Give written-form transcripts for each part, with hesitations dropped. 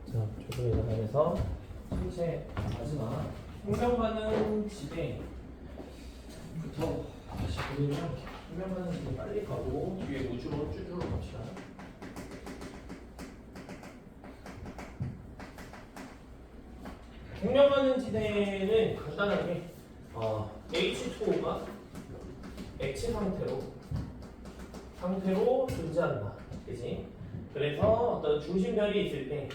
자, 조선의 나라에서 전체 마지막 생명가능 지대부터 다시 보면 생명가능 지대 빨리 가고 뒤에 우주로 쭈쭈로 갑시다. 생명가능 지대는 간단하게 H2O가 액체 상태로 존재한다. 그지? 그래서 어떤 중심별이 있을 때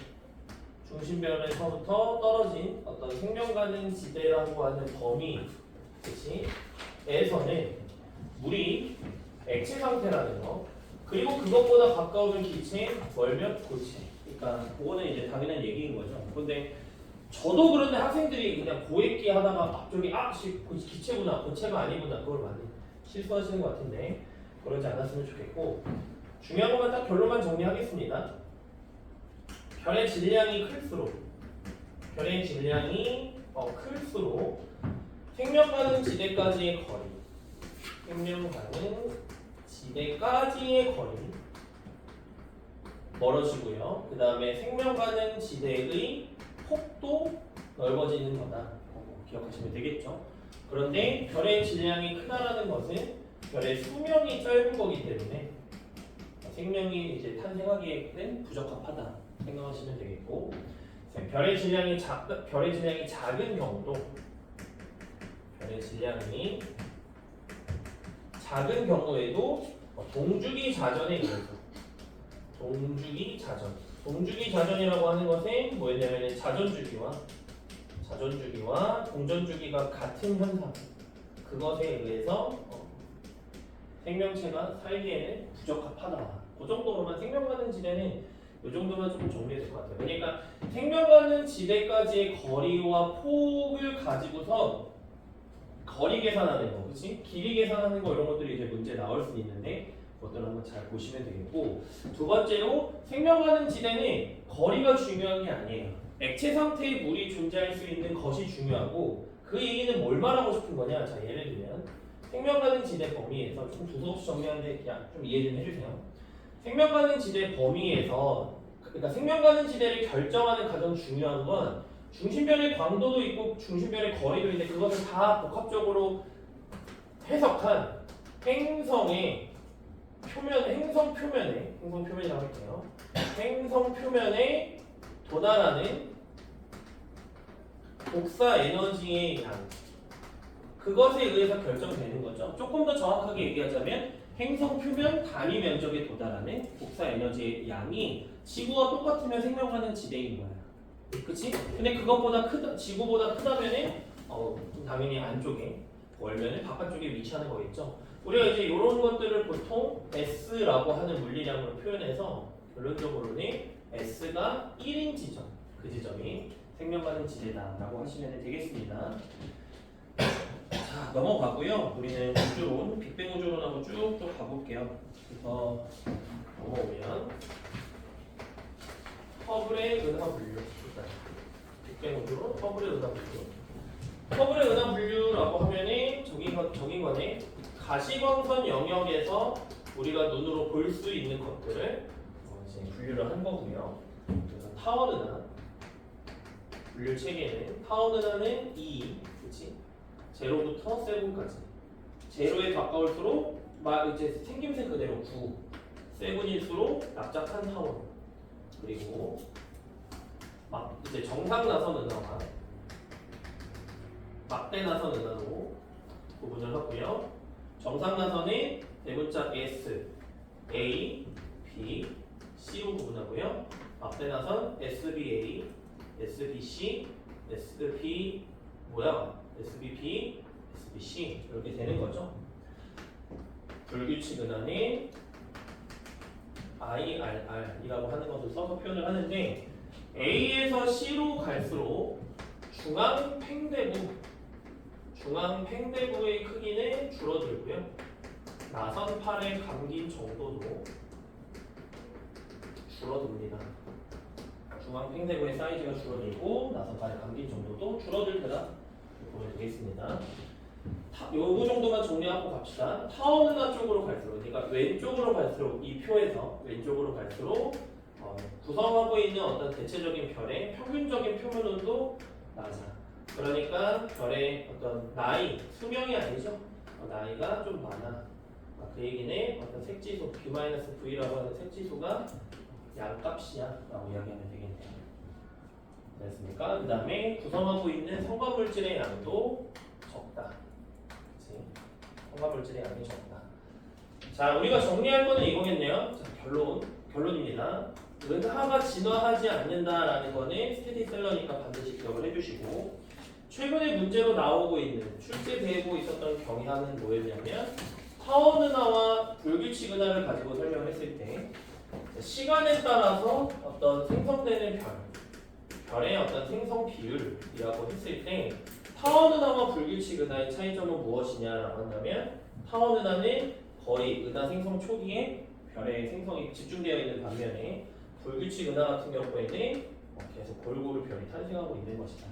중심별에서부터 떨어진 어떤 생명 가능 지대라고 하는 범위, 그치? 에서는 물이 액체 상태라는 거, 그리고 그것보다 가까우면 기체, 멀면 고체. 그러니까 그거는 이제 당연한 얘기인 거죠. 근데 저도 그런데 학생들이 그냥 고액기 하다가 앞쪽에 기체구나, 고체가 아니구나, 그걸 많이 실수하시는 것 같은데 그러지 않았으면 좋겠고, 중요한 것만 딱 결론만 정리하겠습니다. 별의 질량이 클수록 생명 가능 지대까지의 거리 멀어지고요. 그 다음에 생명 가능 지대의 폭도 넓어지는 거다. 기억하시면 되겠죠. 그런데 별의 질량이 크다라는 것은 별의 수명이 짧은 거기 때문에 생명이 이제 탄생하기에는 부적합하다 생각하시면 되겠고, 별의 질량이 작은 경우에도 동주기 자전이라고 하는 것은 뭐였냐면 자전주기와 동전주기가 같은 현상, 그것에 의해서 생명체가 살기에는 부적합하다. 그 정도로만 생명 가능 지대는 이 정도만 좀 정리될 것 같아요. 그러니까 생명 가능 지대까지의 거리와 폭을 가지고서 거리 계산하는 거, 그렇지? 길이 계산하는 거 이런 것들이 이제 문제 나올 수 있는데 그것들 한번 잘 보시면 되겠고, 두 번째로 생명 가능 지대는 거리가 중요한 게 아니에요. 액체 상태의 물이 존재할 수 있는 것이 중요하고, 그 얘기는 뭘 말하고 싶은 거냐? 자, 예를 들면 생명 가능 지대 범위에서 좀 두서없이 정리하는데 그냥 좀 이해 좀 해주세요. 생명 가능 지대 범위에서, 그러니까 생명 가능 지대를 결정하는 가장 중요한 건 중심별의 광도도 있고 중심별의 거리도 있는데, 그것을 다 복합적으로 해석한 행성 표면이라고 할게요. 행성 표면에 도달하는 복사 에너지의 양, 그것에 의해서 결정되는 거죠. 조금 더 정확하게 얘기하자면 행성 표면 단위 면적에 도달하는 복사 에너지의 양이 지구와 똑같으면 생명 가능 지대인 거야. 그치? 근데 그것보다 지구보다 크다면은 당연히 안쪽에, 월면은 바깥쪽에 위치하는 거겠죠. 우리가 이제 이런 것들을 보통 S라고 하는 물리량으로 표현해서 결론적으로는 S가 1인 지점, 그 지점이 생명 가능 지대다라고 하시면 되겠습니다. 자, 넘어가고요. 우리는 우주론, 빅뱅 우주론하고 쭉 또 가볼게요. 그래서 넘어오면 허블의 은하 분류, 빅뱅 우주론, 허블의 은하 분류. 허블의 은하 분류라고 하면은 저긴 거네. 가시광선 영역에서 우리가 눈으로 볼 수 있는 것들을 이제 분류를 한 거고요. 그래서 타원 은하 분류 체계는, 타원 은하는 2, 그렇지? 제로부터 세븐까지. 제로에 가까울수록 이제 생김새 그대로 9, 세븐일수록 납작한 타원. 그리고 이제 정상 나선 은하와 막대 나선 은하로 구분을 하고요. 정상 나선은 대문자 S, A, B, C로 구분하고요. 막대 나선 SBA, SBC, SBP, SBP, SBC 이렇게 되는 거죠. 불규칙 은하는 IRR이라고 하는 것을 써서 표현을 하는데, A에서 C로 갈수록 중앙 팽대부의 크기는 줄어들고요. 나선팔의 감긴 정도도 줄어듭니다. 중앙 팽대부의 사이즈가 줄어들고 나선팔의 감긴 정도도 줄어들 테다 보면 되겠습니다. 요거 정도만 정리하고 갑시다. 타원 은하 쪽으로 갈수록, 그러니까 왼쪽으로 갈수록, 이 표에서 왼쪽으로 갈수록 구성하고 있는 어떤 대체적인 별의 평균적인 표면온도 낮아. 그러니까 별의 어떤 나이, 수명이 아니죠. 나이가 좀 많아. 그 얘기는 어떤 색지수 B-V라고 하는 색지수가 양값이야 라고 이야기하면 되겠네요. 됐습니까? 그 다음에 구성하고 있는 성과물질의 양도 적다. 그치? 성과물질의 양이 적다. 자, 우리가 정리할 거는 이거겠네요. 자, 결론입니다. 은하가 진화하지 않는다라는 거는 스테디셀러니까 반드시 기억을 해주시고, 최근에 문제로 나오고 있는 출제되고 있었던 경향은 뭐였냐면 타원은하와 불규칙 은하를 가지고 설명을 했을 때 시간에 따라서 어떤 생성되는 별의 어떤 생성 비율이라고 했을 때 타원은하와 불규칙 은하의 차이점은 무엇이냐라고 한다면 타원은하는 거의 은하 생성 초기에 별의 생성이 집중되어 있는 반면에 불규칙 은하 같은 경우에는 계속 골고루 별이 탄생하고 있는 것이다.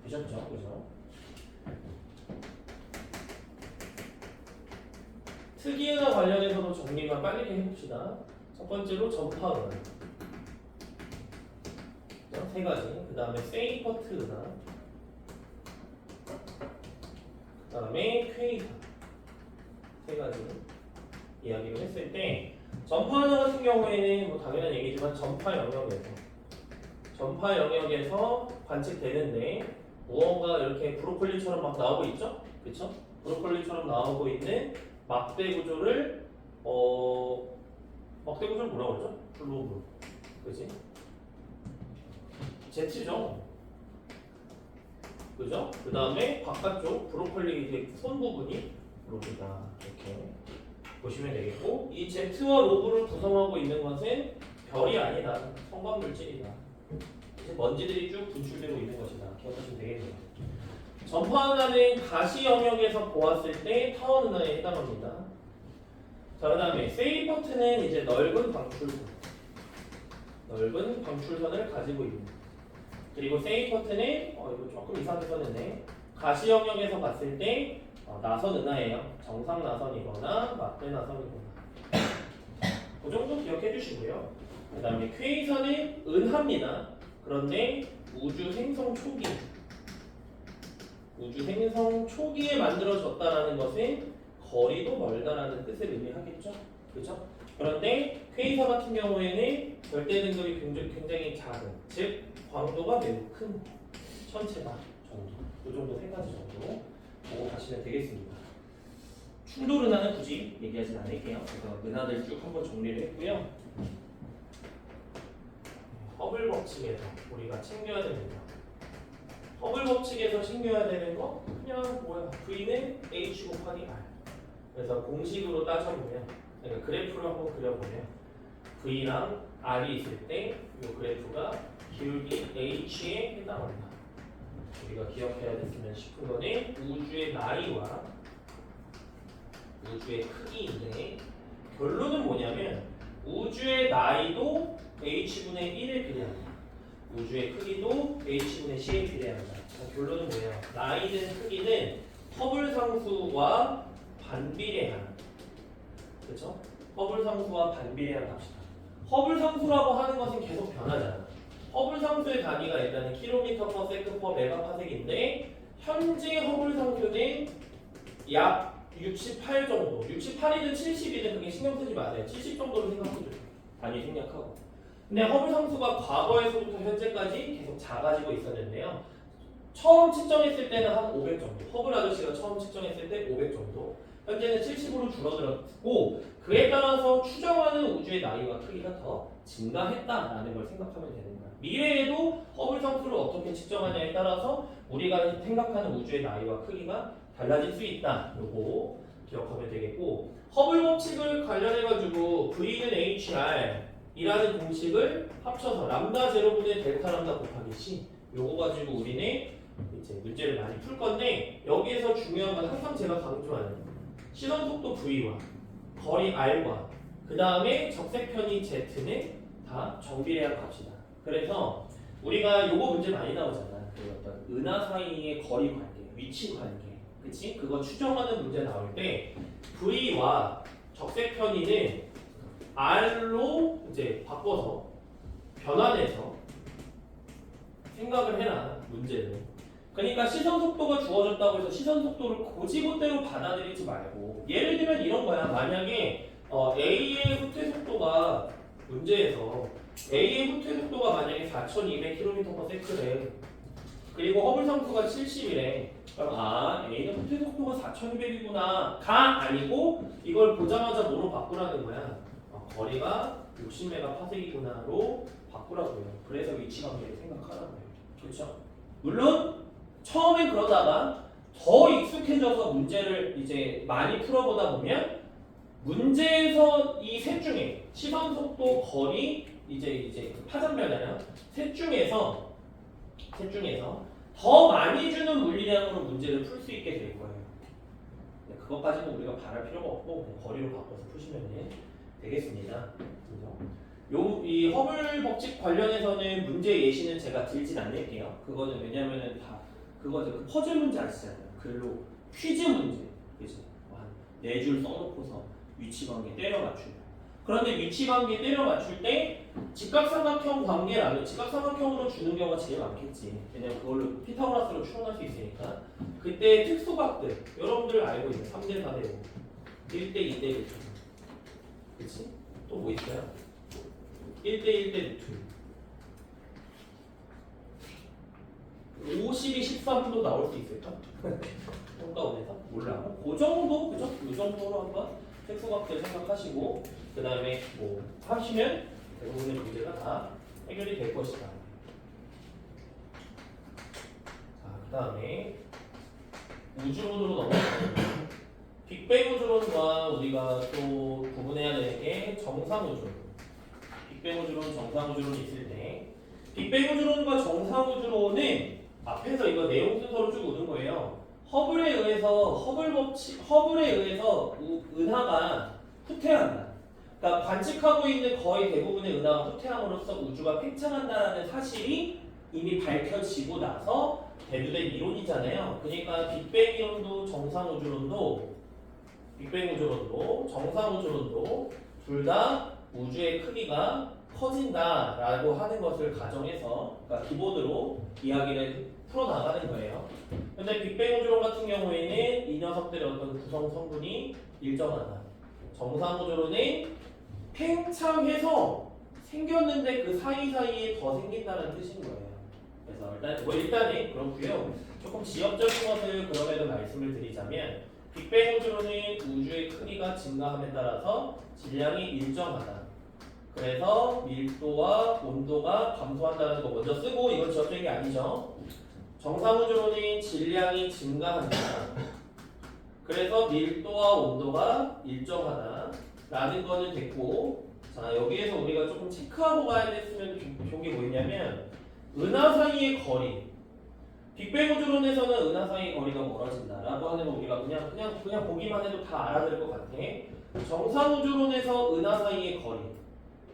되셨죠? 그죠? 특이은하 관련해서도 정리만 빨리 해봅시다. 첫 번째로 전파은하 세 가지. 그 다음에 세이퍼트 은하, 그 다음에 퀘이사 세 가지 이야기를 했을 때 전파은하 같은 경우에는 뭐 당연한 얘기지만 전파 영역에서 관측되는데 무언가 이렇게 브로콜리처럼 막 나오고 있죠? 그렇죠? 브로콜리처럼 나오고 있는 막대 구조를 막대 구조를 뭐라고 그러죠? 블로브, 그지? Z죠. 그죠? 그 다음에 바깥쪽 브로콜리 손 부분이 로브다. 이렇게 보시면 되겠고, 이 Z와 로브를 구성하고 있는 것은 별이 아니다. 성광물질이다. 이제 먼지들이 쭉 분출되고 있는 것이다. 기억하시면 되겠네요. 전파은하는 가시 영역에서 보았을 때 타원은하에 해당합니다. 자, 그 다음에 세이퍼트는 이제 넓은 방출선을 가지고 있는. 그리고 세이퍼트는 이거 조금 이상하게 썼는데 가시 영역에서 봤을 때 나선 은하예요. 정상 나선이거나 막대 나선이거나. 그 정도 기억해 주시고요. 그 다음에 퀘이선은 은하입니다. 그런데 우주 생성 초기에 만들어졌다라는 것은 거리도 멀다라는 뜻을 의미하겠죠. 그렇죠? 그런데 퀘이사 같은 경우에는 절대 등급이 굉장히 작은, 즉 광도가 매우 큰 천체다 정도. 이 정도 세 가지 정도 보고 가시면 되겠습니다. 충돌 은하는 굳이 얘기하진 않을게요. 그래서 은하들 쭉 한번 정리를 했고요. 허블 법칙에서 우리가 챙겨야 되는 거. 허블 법칙에서 챙겨야 되는 거 그냥 뭐야? V는 H 곱하기 R. 그래서 공식으로 따져보면, 그러니까 그래프를 한번 그려보면 V랑 R이 있을 때 이 그래프가 기울기 H에 해당한다. 우리가 기억해야 됐으면 싶은 거는 우주의 나이와 우주의 크기인데, 결론은 뭐냐면 우주의 나이도 H분의 1에 비례한다. 우주의 크기도 H분의 C에 비례한다. 결론은 뭐예요? 나이든 크기는 허블 상수와 반비례한, 그렇죠? 허블 상수와 반비례한 값이다. 허블 상수라고 하는 것은 계속 변하잖아. 허블 상수의 단위가 일단은 킬로미터 퍼 세컨드 퍼 메가파섹인데 현재 허블 상수는 약 68 정도. 68이든 70이든 그게 신경 쓰지 마세요. 70 정도로 생각해줘요. 단위 생략하고. 근데 허블 상수가 과거에서부터 현재까지 계속 작아지고 있었는데요. 처음 측정했을 때는 한 500 정도. 허블 아저씨가 처음 측정했을 때 500 정도. 현재는 70으로 줄어들었고, 그에 따라서 추정하는 우주의 나이와 크기가 더 증가했다라는 걸 생각하면 되는 거야. 미래에도 허블 상수를 어떻게 측정하냐에 따라서 우리가 생각하는 우주의 나이와 크기가 달라질 수 있다. 요거 기억하면 되겠고, 허블 법칙을 관련해가지고 V는 HR 이라는 공식을 합쳐서 람다 제로분의 델타 람다 곱하기 C, 요거 가지고 우리는 이제 문제를 많이 풀 건데, 여기에서 중요한 건 항상 제가 강조하는 시선 속도 V와 거리 R과 그 다음에 적색편이 Z는 다 정비례한 값이다. 그래서 우리가 요거 문제 많이 나오잖아. 그 어떤 은하 사이의 거리 관계, 위치 관계, 그치? 그거 추정하는 문제 나올 때 V와 적색편이는 R로 이제 바꿔서 변환해서 생각을 해라 문제를. 그러니까 시선 속도가 주어졌다고 해서 시선 속도를 고지고대로 받아들이지 말고 예를 들면 이런 거야. 만약에 A의 후퇴 속도가 문제에서 A의 후퇴 속도가 만약에 4,200km/s래. 그리고 허블 상수가 70이래. 그럼 A는 후퇴 속도가 4,200이구나 가 아니고 이걸 보자마자 뭐로 바꾸라는 거야. 거리가 60메가파섹이구나로 바꾸라고요. 그래서 위치관계를 생각하라고요. 그렇죠? 물론 처음엔 그러다가 더 익숙해져서 문제를 이제 많이 풀어보다 보면 문제에서 이 셋 중에 시선 속도, 거리, 이제 파장변화량 셋 중에서 더 많이 주는 물리량으로 문제를 풀 수 있게 될 거예요. 그것까지는 우리가 바랄 필요가 없고 그냥 거리로 바꿔서 푸시면 되겠습니다. 이 허블 법칙 관련해서는 문제 예시는 제가 들진 않을게요. 그거는 왜냐면은 다 그거죠. 그 퍼즐 문제 아시잖아요. 글로 퀴즈 문제, 그죠? 한 4줄 써놓고서 위치관계 때려 맞추고. 그런데 위치관계 때려 맞출 때 직각삼각형 관계라면 직각삼각형으로 주는 경우가 제일 많겠지. 왜냐면 그걸로 피타고라스로 추론할 수 있으니까. 그때 특수각들 여러분들 알고 있는 3대 4대 5, 1대 2대 1, 그치? 또 뭐 있어요? 1대 1대 루트 50이 13도 나올 수 있을까? 평가원에서? 몰라. 그 정도? 그죠? 그 정도로 한번 특수각들 생각하시고 그 다음에 뭐 하시면 대부분의 문제가 다 해결이 될 것이다. 자, 그 다음에 우주론으로 넘어가면 빅뱅 우주론과 우리가 또 구분해야 되는 게 정상 우주론. 빅뱅 우주론, 정상 우주론이 있을 때 빅뱅 우주론과 정상 우주론은 앞에서 이거 내용 순서로 쭉 오는 거예요. 허블에 의해서 은하가 후퇴한다. 그러니까 관측하고 있는 거의 대부분의 은하가 후퇴함으로써 우주가 팽창한다는 사실이 이미 밝혀지고 나서 대두된 이론이잖아요. 그러니까 빅뱅 이론도 정상 우주론도 정상 우주론도 둘 다 우주의 크기가 커진다라고 하는 것을 가정해서 그러니까 기본으로 이야기를 풀어나가는 거예요. 근데 빅뱅 우주론 같은 경우에는 이 녀석들의 어떤 구성 성분이 일정하다. 정상 우주론은 팽창해서 생겼는데 그 사이사이에 더 생긴다는 뜻인 거예요. 그래서 일단은 그렇고요. 조금 지역적인 것을 그럼에도 말씀을 드리자면 빅뱅 우주론은 우주의 크기가 증가함에 따라서 질량이 일정하다. 그래서 밀도와 온도가 감소한다는 거 먼저 쓰고 이건 지역적인 게 아니죠. 정상 우주론은 질량이 증가한다. 그래서 밀도와 온도가 일정하다라는 거는 됐고, 자 여기에서 우리가 조금 체크하고 가야 됐으면 좋은 게 뭐였냐면 은하 사이의 거리. 빅뱅 우주론에서는 은하 사이의 거리가 멀어진다라고 하는 거 우리가 그냥 보기만 해도 다 알아들을 것 같아. 정상 우주론에서 은하 사이의 거리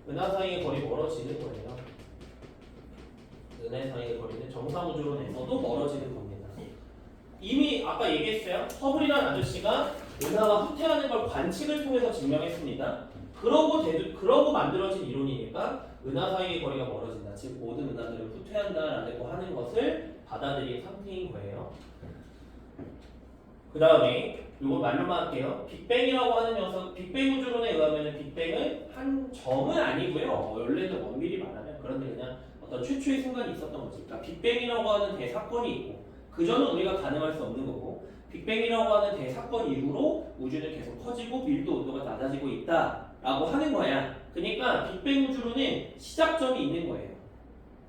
멀어지는 거예요. 은하 사이의 거리는 정상 우주론에서도 멀어지는 겁니다. 이미 아까 얘기했어요. 허블이라는 아저씨가 은하가 후퇴하는 걸 관측을 통해서 증명했습니다. 그러고 만들어진 이론이니까 은하 사이의 거리가 멀어진다. 즉 모든 은하들은 후퇴한다라고 하는 것을 받아들인 상태인 거예요. 그 다음에 이거 말로만 할게요. 빅뱅이라고 하는 녀석, 빅뱅 우주론에 의하면 빅뱅은 한 점은 아니고요. 원래는 원밀히 말하면 그런데 그냥 어떤 최초의 순간이 있었던 거지. 그러니까 빅뱅이라고 하는 대사건이 있고 그 전은 우리가 가늠할 수 없는 거고 빅뱅이라고 하는 대사건 이후로 우주는 계속 커지고 밀도 온도가 낮아지고 있다라고 하는 거야. 그러니까 빅뱅 우주론은 시작점이 있는 거예요.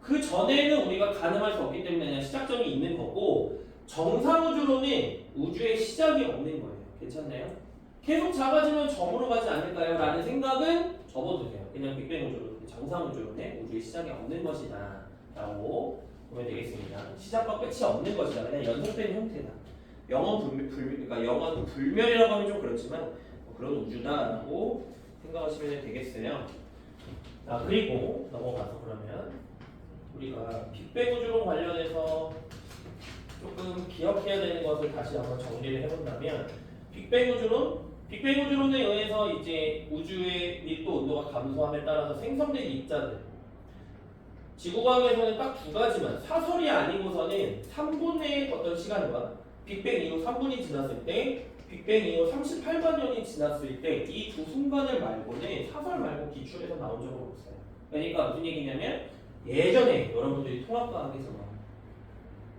그 전에는 우리가 가늠할 수 없기 때문에 그냥 시작점이 있는 거고 정상 우주론은 우주의 시작이 없는 거예요. 괜찮나요? 계속 작아지면 점으로 가지 않을까요? 라는 생각은 접어두세요. 그냥 빅뱅 우주론, 정상 우주론에 우주의 시작이 없는 것이다 라고 보면 되겠습니다. 시작과 끝이 없는 것이다. 그냥 연속된 형태다. 그러니까 영원 불멸이라고 하면 좀 그렇지만 그런 우주다라고 생각하시면 되겠어요. 자, 그리고 넘어가서 그러면 우리가 빅뱅 우주론 관련해서 조금 기억해야 되는 것을 다시 한번 정리를 해본다면 빅뱅 우주론에 의해서 이제 우주의 밀도 온도가 감소함에 따라서 생성된 입자들 지구과학에서는 딱 두 가지만 사설이 아니고서는 3분의 어떤 시간과 빅뱅 이후 3분이 지났을 때 빅뱅 이후 38만 년이 지났을 때 이 두 순간을 말고는 사설 말고 기출에서 나온 적은 없어요. 그러니까 무슨 얘기냐면 예전에 여러분들이 통합과학에서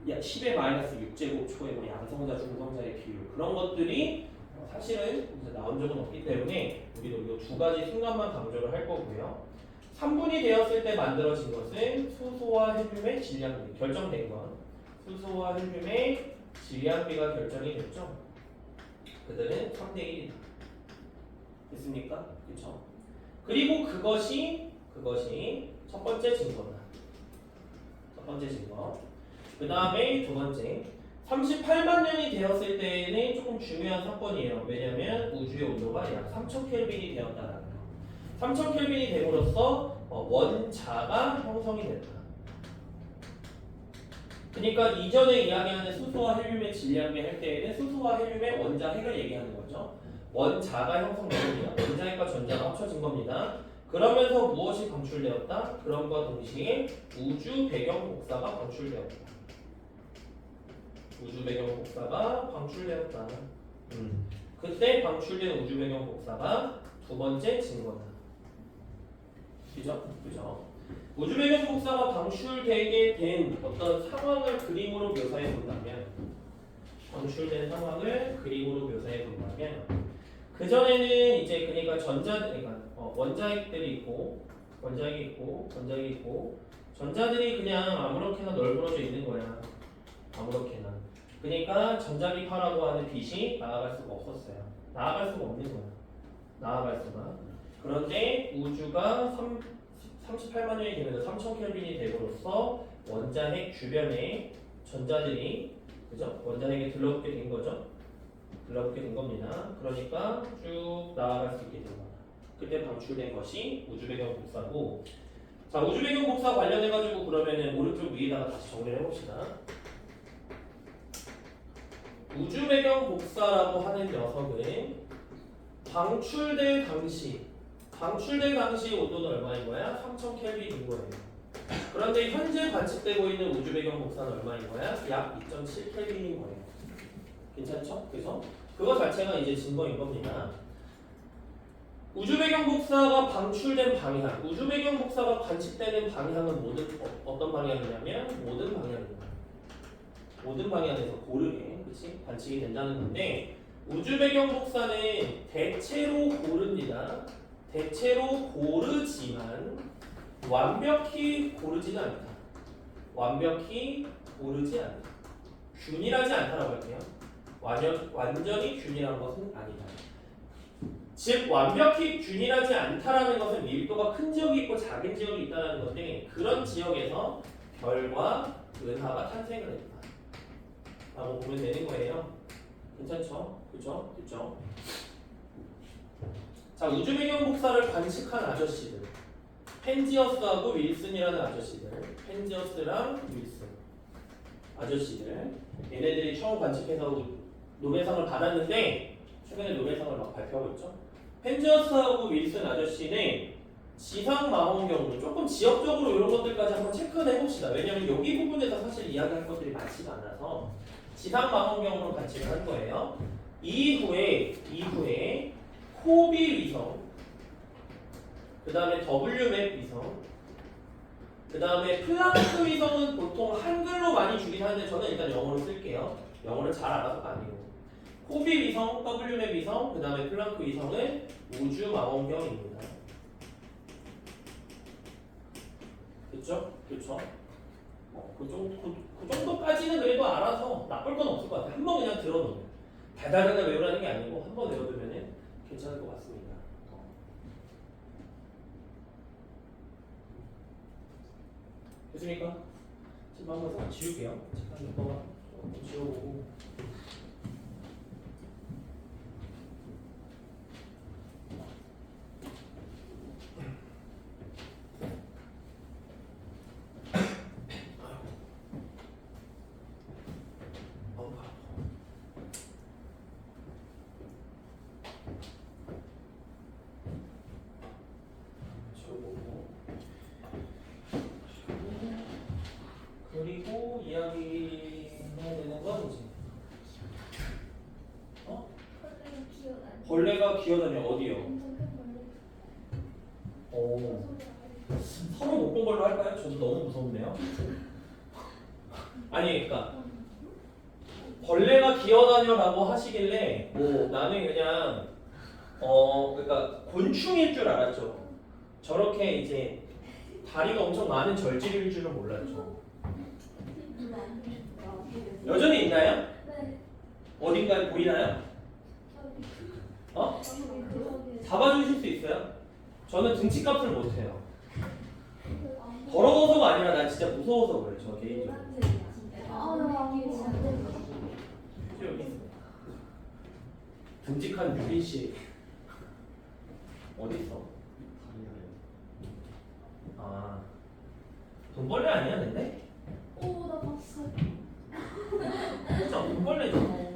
10의 마이너스 6제곱 초의 뭐 양성자 중성자의 비율 그런 것들이 사실은 이제 나온 적은 없기 때문에 우리도 이 두 가지 순간만 강조를 할 거고요. 3분이 되었을 때 만들어진 것은 수소와 헬륨의 질량비 결정된 건 수소와 헬륨의 질량비가 결정이 됐죠. 그들은 3대 1이다. 됐습니까? 그렇죠? 그리고 그것이 첫 번째 증거다. 첫 번째 증거. 그 다음에 두 번째 38만 년이 되었을 때는 조금 중요한 사건이에요. 왜냐하면 우주의 온도가 약 3000켈빈이 되었다는 거. 3000켈빈이 됨으로써 원자가 형성이 됐다. 그러니까 이전에 이야기하는 수소와 헬륨의 질량비 할 때에는 수소와 헬륨의 원자 핵을 얘기하는 거죠. 원자가 형성된 겁니다. 원자핵과 전자가 합쳐진 겁니다. 그러면서 무엇이 방출되었다? 그럼과 동시에 우주 배경 복사가 방출되었다. 우주 배경 복사가 방출되었다. 그때 방출된 우주 배경 복사가 두 번째 증거다. 그죠? 그죠? 우주 배경 복사가 방출되게 된 어떤 상황을 그림으로 묘사해 본다면, 방출된 상황을 그림으로 묘사해 본다면, 그 전에는 이제 그러니까 원자핵들이 있고, 원자핵이 있고, 전자들이 그냥 아무렇게나 널브러져 있는 거야. 아무렇게나. 그러니까 전자기파라고 하는 빛이 나아갈 수가 없었어요. 나아갈 수가 없는 거야. 나아갈 수가. 그런데 우주가 38만 년이 되면서 3000켈빈이 됨으로써 원자핵 주변에 전자들이 그죠? 원자핵에 들러붙게 된 거죠. 들러붙게 된 겁니다. 그러니까 쭉 나아갈 수 있게 된 거다. 그때 방출된 것이 우주 배경 복사고, 자 우주 배경 복사 관련해 가지고 그러면은 오른쪽 위에다가 다시 정리를 해봅시다. 우주 배경 복사라고 하는 녀석은 방출될 당시 온도는 얼마인 거야? 3000켈빈인 거예요. 그런데 현재 관측되고 있는 우주 배경 복사는 얼마인 거야? 약 2.7켈빈인 거예요. 괜찮죠? 그래서 그거 자체가 이제 증거인 겁니다. 우주 배경 복사가 방출된 방향, 우주 배경 복사가 관측되는 방향은 어떤 방향이냐면 모든 방향입니다. 모든 방향에서 고르게, 그렇지? 관측이 된다는 건데 우주 배경 복사는 대체로 고릅니다. 대체로 고르지만 완벽히 고르지는 않다. 완벽히 고르지 않다. 균일하지 않다라고 할게요. 완전히 균일한 것은 아니다. 즉 완벽히 균일하지 않다라는 것은 밀도가 큰 지역이 있고 작은 지역이 있다는 건데 그런 지역에서 별과 은하가 탄생을 했다. 라고 보면 되는 거예요. 괜찮죠? 그죠? 그죠? 자, 우주 배경 복사를 관측한 아저씨들. 펜지어스하고 윌슨이라는 아저씨들. 펜지어스랑 윌슨. 아저씨들. 얘네들이 처음 관측해서 노벨상을 받았는데 최근에 노벨상을 막 발표하고 있죠. 펜지어스하고 윌슨 아저씨는 지상 망원경으로 조금 지역적으로 이런 것들까지 한번 체크를 해봅시다. 왜냐하면 여기 부분에서 사실 이야기할 것들이 많지가 않아서 지상 망원경으로 관측을 한 거예요. 이후에 코비 위성, 그 다음에 WMAP 위성, 그 다음에 플랑크 위성은 보통 한글로 많이 주긴 하는데 저는 일단 영어로 쓸게요. 영어를 잘 알아서가 아니고 코비 위성, WMAP 위성, 그 다음에 플랑크 위성은 우주 망원경입니다. 그렇죠? 그렇죠? 그 정도까지는 그래도 알아서 나쁠 건 없을 것 같아요. 한번 그냥 들어놓으면 달달달달 외우라는 게 아니고 한번 외워두면 괜찮을 것 같습니다. 됐습니까? 지금 한번 싹 지울게요. 잠깐 이거 좀 지워보고. 지워보고. 벌레가 기어다녀. 어디요? 오. 서로 못 본 걸로 할까요? 저도 너무 무섭네요. 아니 그러니까 벌레가 기어다녀라고 하시길래 뭐 나는 그냥 그러니까 곤충일 줄 알았죠. 저렇게 이제 다리가 엄청 많은 절지류일 줄은 몰랐죠. 여전히 있나요? 네. 어딘가에 보이나요? 어? 잡아주실 수 있어요? 저는 등치값을 못해요. 더러워서가 아니라 난 진짜 무서워서 그래. 저 개인적으로. 여기 있습니다. 듬직한 유리씨 어디 있어? 아 돈벌레 아니야, 근데? 나 봤어. 진짜 돈벌레죠.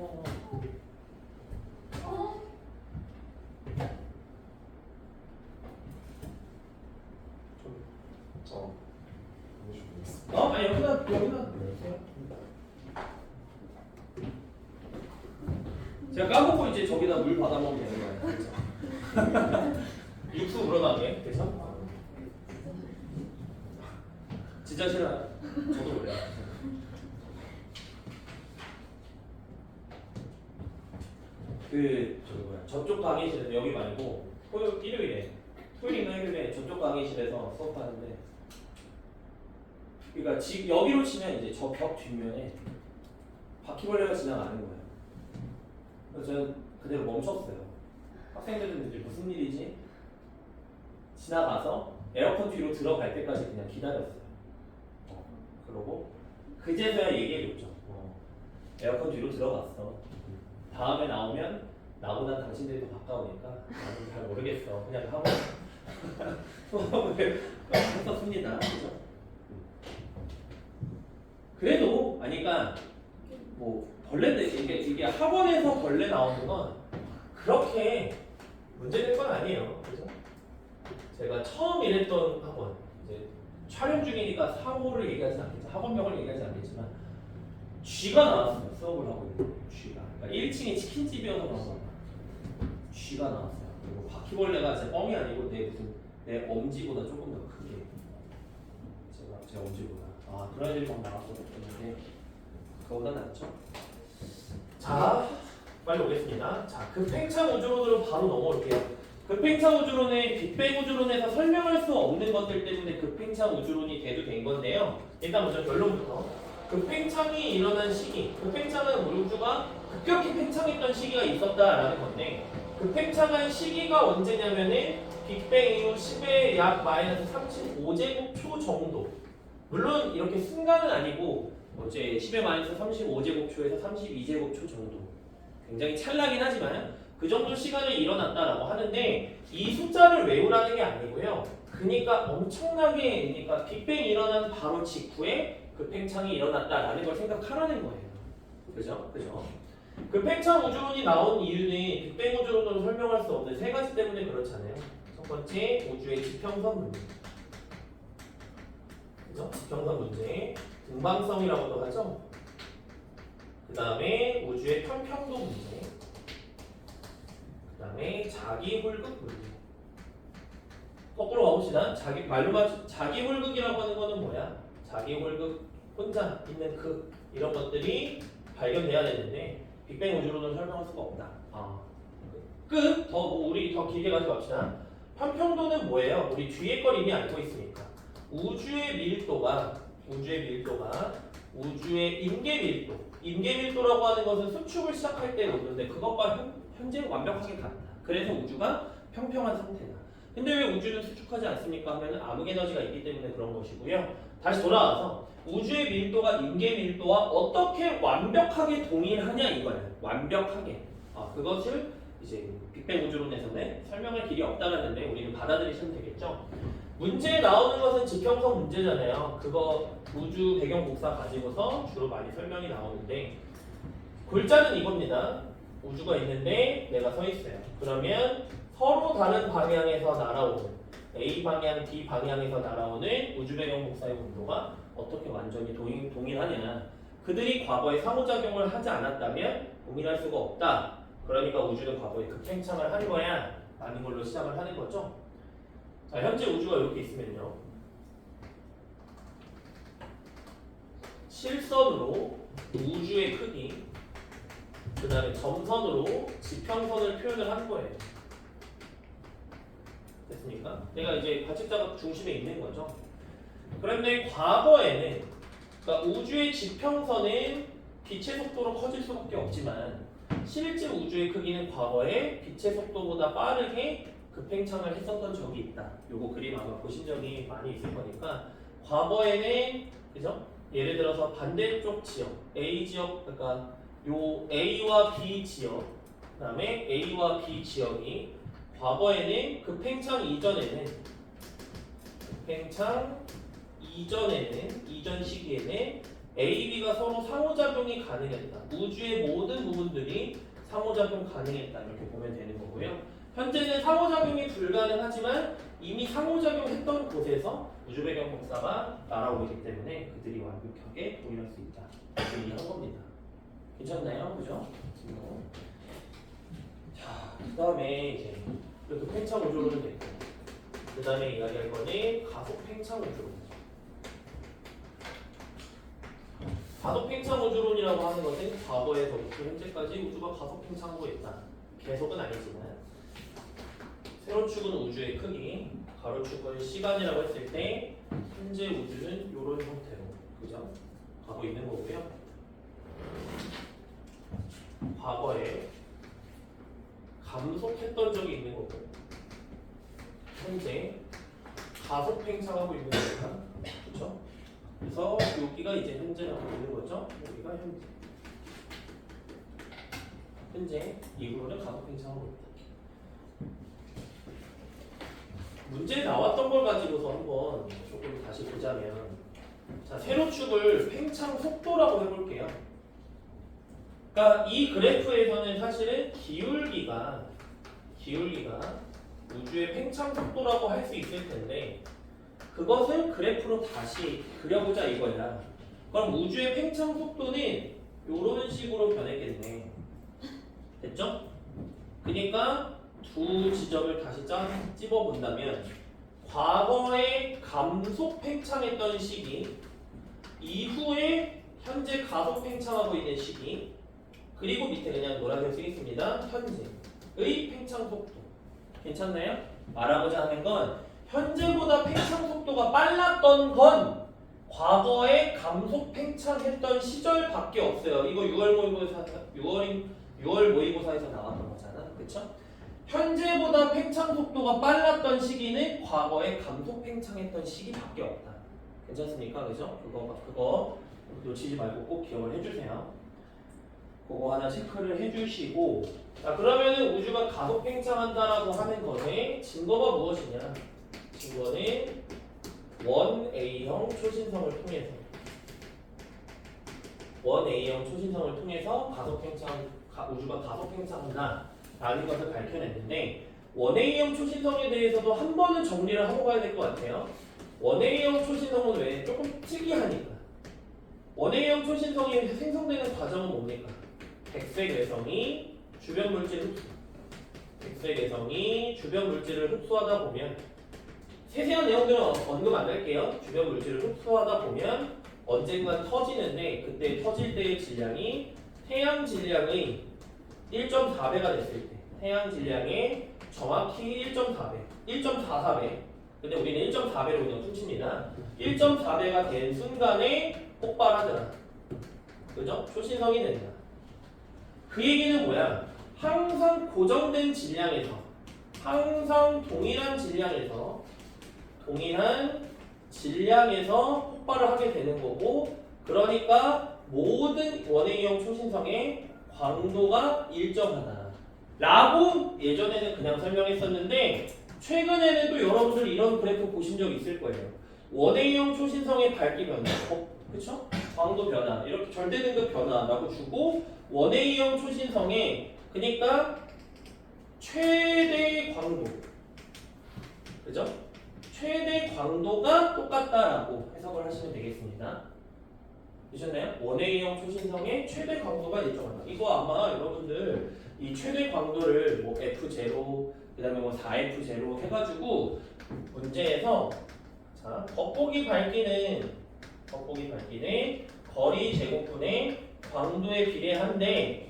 아니 여기다 제가 까먹고 이제 저기다 물 받아 먹으면 되는 거예요. 육수 우러나게, 그렇죠? 진짜 싫어요. 저도 그래요. 저쪽 강의실에서 여기 말고 일요일에 토요일이나 일요일에 저쪽 강의실에서 수업하는데, 그러니까 지금 여기로 치면 이제 저 벽 뒷면에 바퀴벌레가 지나가는 거예요. 그래서 저는 그대로 멈췄어요. 학생들은 이제 무슨 일이지? 지나가서 에어컨 뒤로 들어갈 때까지 그냥 기다렸어요. 그러고 그제서야 얘기해줬죠. 에어컨 뒤로 들어갔어. 다음에 나오면 나보다 당신들이 더 가까우니까 나는 잘 모르겠어. 그냥 하고 수업을 했었습니다. 그죠? 그래도 아니까 뭐 벌레들 이게 학원에서 벌레 나오는 건 그렇게 문제될 건 아니에요. 그죠? 제가 처음 일했던 학원, 이제 촬영 중이니까 사고를 얘기하지 않겠지만, 학원명을 얘기하지 않겠지만 쥐가 나왔어요. 수업을 하고 있는데 쥐가. 그러니까 1층이 치킨집이어서 그런 거. 쥐가 나왔어요. 그리고 바퀴벌레가 제 뻥이 아니고 내 엄지보다 조금 더 크게. 제 엄지보다. 그런 애들이 막 나왔었는데 그거보다 낫죠. 자, 빨리 오겠습니다. 자, 급팽창 우주론으로 바로 넘어올게요. 급팽창 우주론은 빅뱅 우주론에서 설명할 수 없는 것들 때문에 급팽창 우주론이 돼도 된 건데요. 일단 먼저 결론부터. 급팽창이 일어난 시기, 급팽창은 우리 우주가 급격히 팽창했던 시기가 있었다라는 건데, 급팽창한 시기가 언제냐면은 빅뱅 이후 10의 약 마이너스 35제곱초 정도. 물론 이렇게 순간은 아니고 어제 10의 마이너스 35제곱초에서 32제곱초 정도. 굉장히 찰나긴 하지만 그 정도 시간에 일어났다라고 하는데, 이 숫자를 외우라는 게 아니고요. 그러니까 엄청나게, 그러니까 빅뱅이 일어난 바로 직후에 급팽창이 일어났다라는 걸 생각하라는 거예요. 그죠? 그죠? 급팽창 우주론이 나온 이유는 빅뱅 우주론으로 설명할 수 없는 세 가지 때문에 그렇잖아요. 첫 번째, 우주의 지평선 문제. 그죠? 지평선 문제. 등방성이라고도 하죠. 그 다음에 우주의 평평도 문제. 그 다음에 자기 홀극 문제. 거꾸로 가봅시다. 자기 홀극이라고 하는 거는 뭐야? 자기 홀극, 혼자 있는 이런 것들이 발견돼야 되는데 빅뱅 우주론은 설명할 수가 없다. 우리 더 길게 가져갑시다. 평평도는 뭐예요? 우리 뒤에 걸 이미 알고 있으니까. 우주의 밀도가 우주의 임계 밀도라고 하는 것은 수축을 시작할 때 오는데 그것과 현재 완벽하게 같다. 그래서 우주가 평평한 상태다. 근데 왜 우주는 수축하지 않습니까? 하면 암흑 에너지가 있기 때문에 그런 것이고요. 다시 돌아와서 우주의 밀도가 임계 밀도와 어떻게 완벽하게 동일하냐 이거예요. 완벽하게. 그것을 이제 빅뱅 우주론에서는 설명할 길이 없다라는데 우리는 받아들이시면 되겠죠. 문제에 나오는 것은 지평선 문제잖아요. 그거 우주 배경 복사 가지고서 주로 많이 설명이 나오는데, 골자는 이겁니다. 우주가 있는데 내가 서 있어요. 그러면 서로 다른 방향에서 날아오는 A 방향, B 방향에서 날아오는 우주 배경 복사의 온도가 어떻게 완전히 동일하냐. 그들이 과거에 상호작용을 하지 않았다면 동일할 수가 없다. 그러니까 우주는 과거에 급팽창을 한 거야 라는 걸로 시작을 하는 거죠. 자, 현재 우주가 이렇게 있으면요, 실선으로 우주의 크기, 그 다음에 점선으로 지평선을 표현을 한 거예요. 됐습니까? 얘가 이제 관측자가 중심에 있는 거죠. 그런데 과거에는, 그러니까 우주의 지평선은 빛의 속도로 커질 수밖에 없지만 실제 우주의 크기는 과거에 빛의 속도보다 빠르게 급팽창을 했었던 적이 있다. 요거 그림 아마 보신 적이 많이 있을 거니까, 과거에는, 그죠? 예를 들어서 반대쪽 지역, A 지역, 그러니까 요 A와 B 지역, 그 다음에 A와 B 지역이 과거에는 급팽창 이전에는 이전 시기에는 A, B가 서로 상호작용이 가능했다. 우주의 모든 부분들이 상호작용 가능했다. 이렇게 보면 되는 거고요. 현재는 상호작용이 불가능하지만 이미 상호작용했던 곳에서 우주배경 복사가 날아오기 때문에 그들이 완벽하게 동일할 수 있다. 이렇게 이해한 겁니다. 괜찮나요? 그죠? 자, 그 다음에 이제 급팽창 우주론은 됐고, 그 다음에 이야기할 거는 가속 팽창 우주론. 가속 팽창 우주론이라고 하는 것은 과거에서부터 현재까지 우주가 가속 팽창하고 있다. 계속은 아니지만, 세로축은 우주의 크기, 가로축은 시간이라고 했을 때 현재 우주는 이런 형태로, 그죠? 가고 있는 거고요. 과거에 감속했던 적이 있는 거고, 현재 가속 팽창하고 있는 거니까, 그렇죠? 그래서 여기가 이제 현재라고 되는 거죠. 여기가 현재 이후로는 가속 팽창하고 있다. 문제에 나왔던 걸 가지고서 한번 조금 다시 보자면, 자, 세로축을 팽창 속도라고 해볼게요. 그러니까 이 그래프에서는 사실은 기울기가 우주의 팽창 속도라고 할 수 있을 텐데, 그것을 그래프로 다시 그려보자 이거야. 그럼 우주의 팽창 속도는 이런 식으로 변했겠네. 됐죠? 그러니까 두 지점을 다시 찝어본다면, 과거에 감속 팽창했던 시기, 이후에 현재 가속 팽창하고 있는 시기, 그리고 밑에 그냥 노란색 쓰겠습니다. 현재의 팽창 속도. 괜찮나요? 말하고자 하는 건, 현재보다 팽창 속도가 빨랐던 건 과거에 감속 팽창했던 시절밖에 없어요. 이거 6월 모의고사에서 나왔던 거잖아. 그쵸? 현재보다 팽창 속도가 빨랐던 시기는 과거에 감속 팽창했던 시기밖에 없다. 괜찮습니까? 그죠? 그거 놓치지 말고 꼭 기억을 해주세요. 그거 하나 체크를 해주시고, 자, 그러면은 우주가 가속 팽창한다라고 하는 것의 증거가 무엇이냐? 증거는 원 A형 초신성을 통해서 우주가 가속 팽창한다 라는 것을 밝혀냈는데, 원 A형 초신성에 대해서도 한 번은 정리를 하고 가야 될 것 같아요. 원 A형 초신성은 왜? 조금 특이하니까. 원 A형 초신성이 생성되는 과정은 뭡니까? 백색 외성이 주변 물질을 흡수하다 보면, 세세한 내용들은 언급 안 할게요. 주변 물질을 흡수하다 보면 언젠간 터지는데, 그때 터질 때의 질량이 태양 질량의 1.4배가 됐을 때, 태양 질량의 정확히 1.44배. 근데 우리는 1.4배로 그냥 퉁칩니다. 1.4배가 된 순간에 폭발하더라. 그죠? 초신성이 된다. 그 얘기는 뭐야? 항상 고정된 질량에서, 항상 동일한 질량에서 폭발을 하게 되는 거고, 그러니까 모든 원A형 초신성의 광도가 일정하다 라고 예전에는 그냥 설명했었는데, 최근에는 또 여러분들 이런 그래프 보신 적 있을 거예요. 원A형 초신성의 밝기 변화, 그쵸? 광도 변화, 이렇게 절대 등급 변화라고 주고, 원A형 초신성의, 그러니까 최대 광도, 그죠? 최대 광도가 똑같다라고 해석을 하시면 되겠습니다. 되셨나요? 원A형 초신성의 최대 광도가 일정하다. 이거 아마 여러분들 이 최대 광도를 뭐 F0 그다음에 뭐 4F0 해가지고 문제에서 자 겉보기 밝기는 거리 제곱분의 광도에 비례한데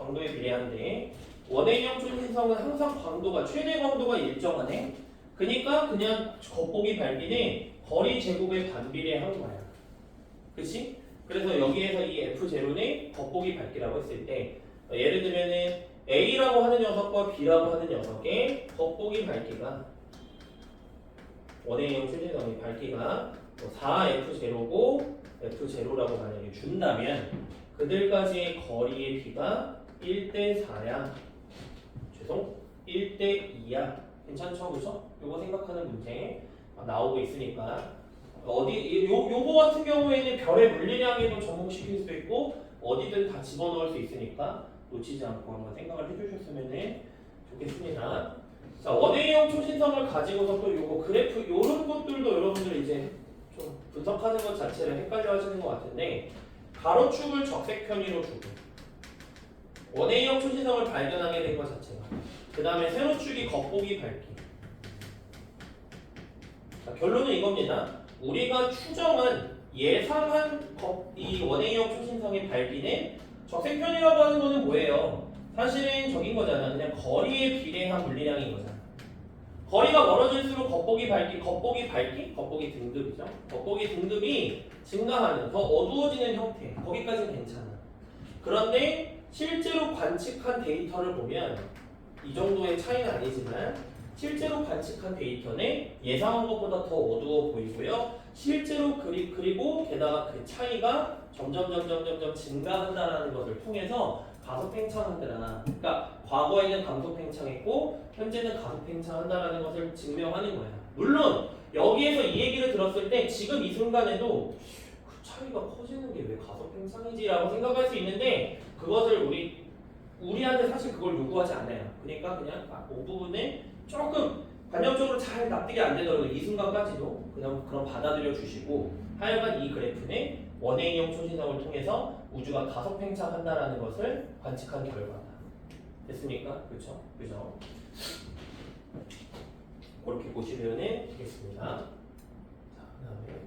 원의 형초신성은 항상 광도가 최대 광도가 일정하네. 그러니까 그냥 겉보기 밝기는 거리 제곱에 반비례한 거야. 그치? 그래서 여기에서 이 F0는 겉보기 밝기라고 했을 때 예를 들면은 A라고 하는 녀석과 B라고 하는 녀석의 겉보기 밝기가 원의 형초신성의 밝기가 4F0고 F0라고 만약에 준다면 그들까지의 거리의 비가 1대4야. 1대2야. 괜찮죠? 그죠? 요거 생각하는 문제 나오고 있으니까 요거 같은 경우에는 별의 물리량에도 접목시킬 수 있고 어디든 다 집어넣을 수 있으니까 놓치지 않고 한번 생각을 해주셨으면 좋겠습니다. 자, 원의 초신성을 가지고서 또 요거 그래프 요런 것들도 여러분들 이제 좀 분석하는 것 자체를 헷갈려 하시는 것 같은데 가로축을 적색 편의로 주고 원의 초신성을 발견하게 된 것 자체가 그 다음에 세로축이 겉보기 밝기. 자, 결론은 이겁니다. 우리가 추정한 예상한 이 원의 초신성의 밝기는 적색 편이라고 하는 거는 뭐예요? 사실은 저긴 거잖아. 그냥 거리에 비례한 물리량인 거잖아. 거리가 멀어질수록 겉보기 등급이죠. 겉보기 등급이 증가하는 더 어두워지는 형태. 거기까지는 괜찮아. 그런데 실제로 관측한 데이터를 보면 이 정도의 차이는 아니지만 실제로 관측한 데이터는 예상한 것보다 더 어두워 보이고요. 실제로 그리고 게다가 그 차이가 점점 증가한다는 것을 통해서 가속 팽창한다라. 그러니까 과거에는 감속 팽창했고 현재는 가속 팽창한다라는 것을 증명하는 거야. 물론 여기에서 이 얘기를 들었을 때 지금 이 순간에도 그 차이가 커지는 게 왜 가속 팽창이지라고 생각할 수 있는데 그것을 우리한테 사실 그걸 요구하지 않아요. 그러니까 그냥 그 부분에 조금 관념적으로 잘 납득이 안 되더라도 이 순간까지도 그냥 그럼 받아들여 주시고 하여간 이 그래프는 원의 초신성을 통해서 우주가 가속 팽창한다라는 것을 관측한 결과다. 됐습니까? 그렇죠? 그죠? 그렇게 보시면 되겠습니다. 자, 그다음에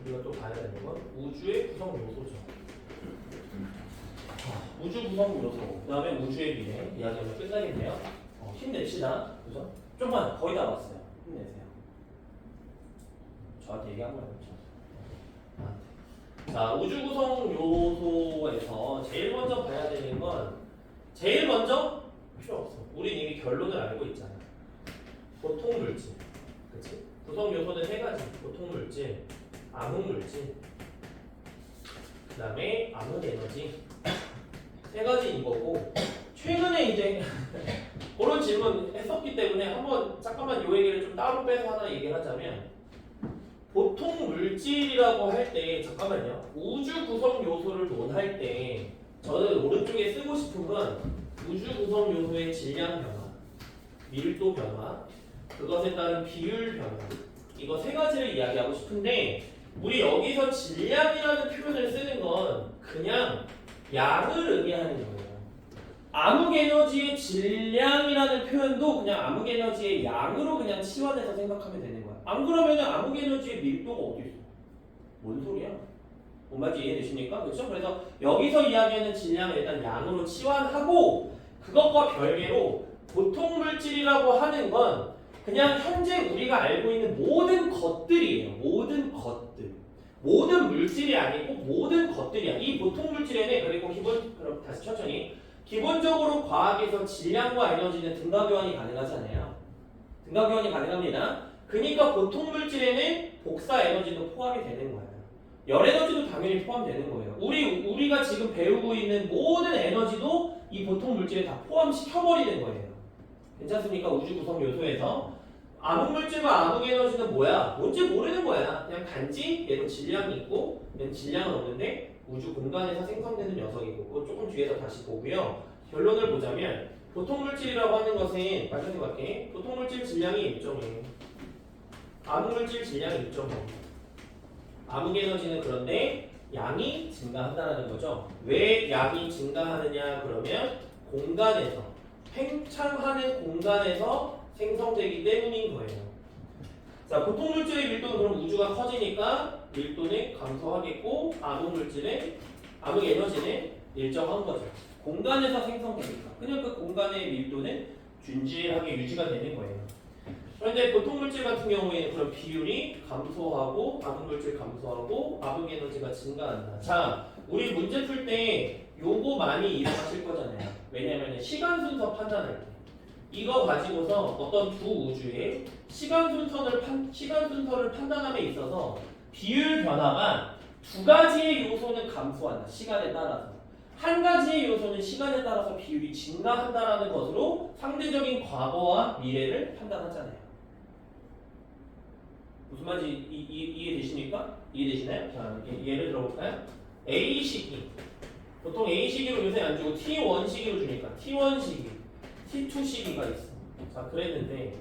우리가 또 봐야 되는 건 우주의 구성 요소죠. 우주 구성 요소, 그 다음에 우주의 미래 이야기하면 끝나겠네요. 힘냅시다. 그죠? 좀만 거의 다 왔어요. 힘내세요. 저한테 얘기 한 번 해보죠. 자, 우주 구성 요소에서 제일 먼저 봐야 되는 건 제일 먼저 필요 없어. 우린 이미 결론을 알고 있잖아. 보통 물질, 그렇지? 구성 요소는 세 가지. 보통 물질, 암흑 물질, 그 다음에 암흑 에너지. 세 가지인 거고 최근에 이제 그런 질문 했었기 때문에 한번 잠깐만 이 얘기를 좀 따로 빼서 하나 얘기를 하자면 보통 물질이라고 할 때 잠깐만요. 우주 구성 요소를 논할 때 저는 오른쪽에 쓰고 싶은 건 우주 구성 요소의 질량 변화, 밀도 변화, 그것에 따른 비율 변화 이거 세 가지를 이야기하고 싶은데 우리 여기서 질량이라는 표현을 쓰는 건 그냥 양을 의미하는 거예요. 암흑 에너지의 질량이라는 표현도 그냥 암흑 에너지의 양으로 그냥 치환해서 생각하면 되는 거야. 안 그러면 암흑 에너지의 밀도가 어디 있어? 뭔 소리야? 뭔 말인지 이해되십니까? 그렇죠? 그래서 여기서 이야기하는 질량을 일단 양으로 치환하고 그것과 별개로 보통 물질이라고 하는 건 그냥 현재 우리가 알고 있는 모든 것들이에요. 모든 것들. 모든 물질이 아니고 모든 것들이야. 이 보통 물질에는 그리고 그럼 다시 천천히 기본적으로 과학에서 질량과 에너지는 등가 교환이 가능하잖아요. 등가 교환이 가능합니다. 그러니까 보통 물질에는 복사 에너지도 포함이 되는 거예요. 열 에너지도 당연히 포함되는 거예요. 우리가 지금 배우고 있는 모든 에너지도 이 보통 물질에 다 포함시켜버리는 거예요. 괜찮습니까? 우주 구성 요소에서 암흑 물질과 암흑 에너지는 뭐야? 뭔지 모르는 거야. 그냥 단지 얘도 질량이 있고 얘는 질량은 없는데 우주 공간에서 생성되는 녀석이고 그거 조금 뒤에서 다시 보고요. 결론을 보자면 보통 물질이라고 하는 것은 빨간색 할게. 보통 물질 질량이 일정해. 암흑 물질 질량이 일정해. 암흑 에너지는 그런데 양이 증가한다는 거죠. 왜 양이 증가하느냐 그러면 공간에서 팽창하는 공간에서 생성되기 때문인 거예요. 자, 보통 물질의 밀도는 그럼 우주가 커지니까 밀도는 감소하겠고 암흑 에너지는 일정한 거죠. 공간에서 생성되니까 그냥 그 공간의 밀도는 준실하게 유지가 되는 거예요. 그런데 보통 물질 같은 경우에는 그런 비율이 감소하고 암흑 물질 감소하고 암흑 에너지가 증가한다. 자, 우리 문제 풀 때 요거 많이 이용하실 거잖아요. 왜냐면 시간 순서 판단할 때 이거 가지고서 어떤 두 우주의 시간 순서를 판단함에 있어서 비율 변화가 두 가지의 요소는 감소한다. 시간에 따라서. 한 가지의 요소는 시간에 따라서 비율이 증가한다라는 것으로 상대적인 과거와 미래를 판단하잖아요. 무슨 말인지 이해되십니까? 이해되시나요? 자, 예를 들어볼까요? A 시기. 보통 A 시기로 요새 안 주고 T1 시기로 주니까 T1 시기, T2 시기가 있어. 자, 그랬는데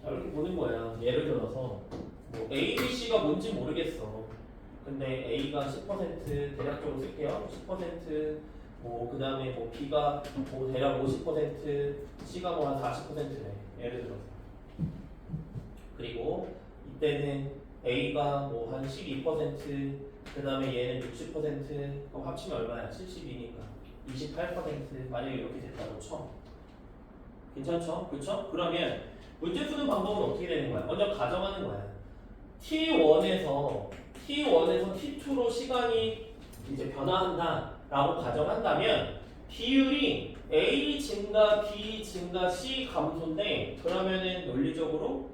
자, 이렇게 보는 거야. 예를 들어서 뭐 A, B, C가 뭔지 모르겠어. 근데 A가 10% 대략적으로 쓸게요. 10%, 뭐 그 다음에 뭐 B가 뭐 대략 50%, C가 뭐 한 40%래. 예를 들어서. 그리고 이때는 A가 뭐 한 12%, 그 다음에 얘는 60%, 그럼 합치면 얼마야? 70이니까 28% 만약에 이렇게 됐다고 쳐. 괜찮죠? 그렇죠? 그러면 문제 푸는 방법은 어떻게 되는 거야? 먼저 가정하는 거야. T1에서 T2로 시간이 이제 변화한다라고 가정한다면 비율이 A 증가, B 증가, C 감소인데 그러면은 논리적으로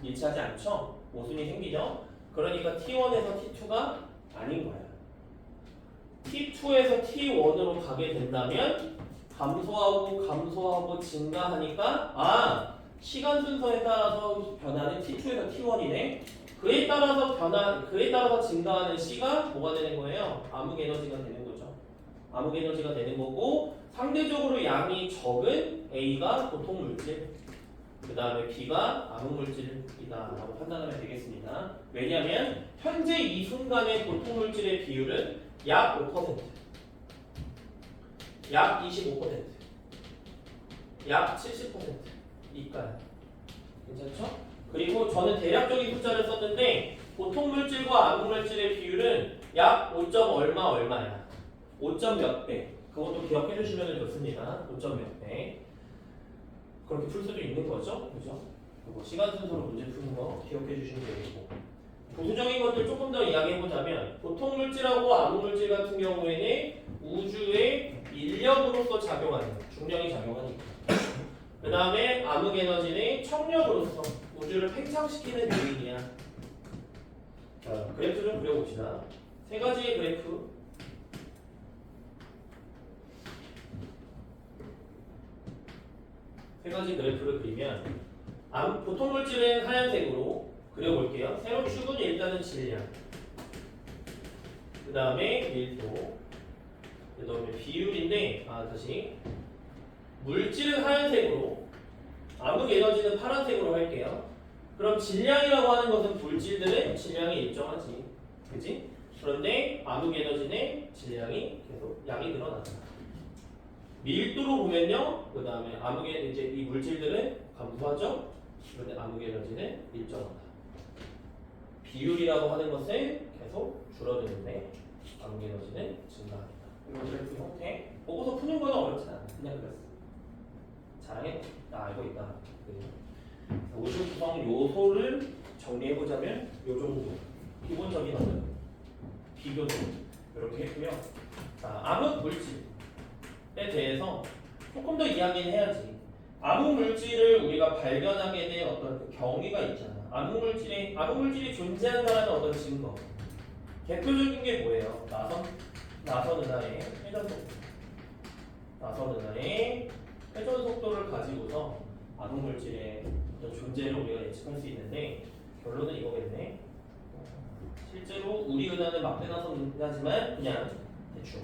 일치하지 않죠? 모순이 생기죠? 그러니까 T1에서 T2가 아닌 거야. T2에서 T1으로 가게 된다면 감소하고 증가하니까 시간 순서에 따라서 변하는 T2에서 T1이네. 그에 따라서 증가하는 C가 뭐가 되는 거예요? 암흑 에너지가 되는 거죠. 암흑 에너지가 되는 거고 상대적으로 양이 적은 A가 보통 물질, 그 다음에 B가 암흑 물질이다라고 판단하면 되겠습니다. 왜냐하면 현재 이 순간의 보통 물질의 비율은 약 5%, 약 25%, 약 70%니까요. 괜찮죠? 그리고 저는 대략적인 숫자를 썼는데 보통 물질과 암흑 물질의 비율은 약 5. 얼마야? 5점 몇 배. 그것도 기억해 주시면 좋습니다. 5점 몇 배. 그렇게 풀 수도 있는 거죠. 그죠? 그리고 시간 순서로 문제 푸는 거 기억해 주시면 되겠고. 부수적인 것들 조금 더 이야기해 보자면 보통 물질하고 암흑 물질 같은 경우에는 우주의 인력으로서 작용하는 중력이 작용하니까. 그 다음에 암흑 에너지는 청력으로서 우주를 팽창시키는 요인이야. 자, 그래프 좀 그려봅시다. 세 가지의 그래프. 세 가지 그래프를 그리면 보통 물질은 하얀색으로 그려볼게요. 세로축은 일단은 질량, 그 다음에 밀도, 그 다음에 비율인데 다시 물질은 하얀색으로 암흑 에너지는 파란색으로 할게요. 그럼 질량이라고 하는 것은 물질들의 질량이 일정하지, 그지? 그런데 암흑 에너지는 질량이 계속 양이 늘어난다. 밀도로 보면요, 그 다음에 이제 이 물질들은 감소하죠. 그런데 암흑 에너지는 일정하다. 비율이라고 하는 것은 계속 줄어드는데 암흑 에너지는 증가합니다. 이런 그래프 형태 보고서 푸는 거는 어렵지 않아. 그냥 그랬어. 잘해. 나 알고 있다. 우주 구성 요소를 정리해보자면 요 정도 기본적인 어떤 비교도 이렇게 했고요. 자, 암흑 물질에 대해서 조금 더 이야기는 해야지. 암흑 물질을 우리가 발견하게 된 어떤 그 경위가 있잖아. 암흑 물질이 존재한다는 어떤 증거. 대표적인 게 뭐예요? 나선 은하의 회전 속도. 나선 은하의 회전 속도를 가지고서 암흑 물질의 어떤 존재를 우리가 예측할 수 있는데 결론은 이거겠네. 실제로 우리 은하는 막대 나선 은하지만 그냥 대충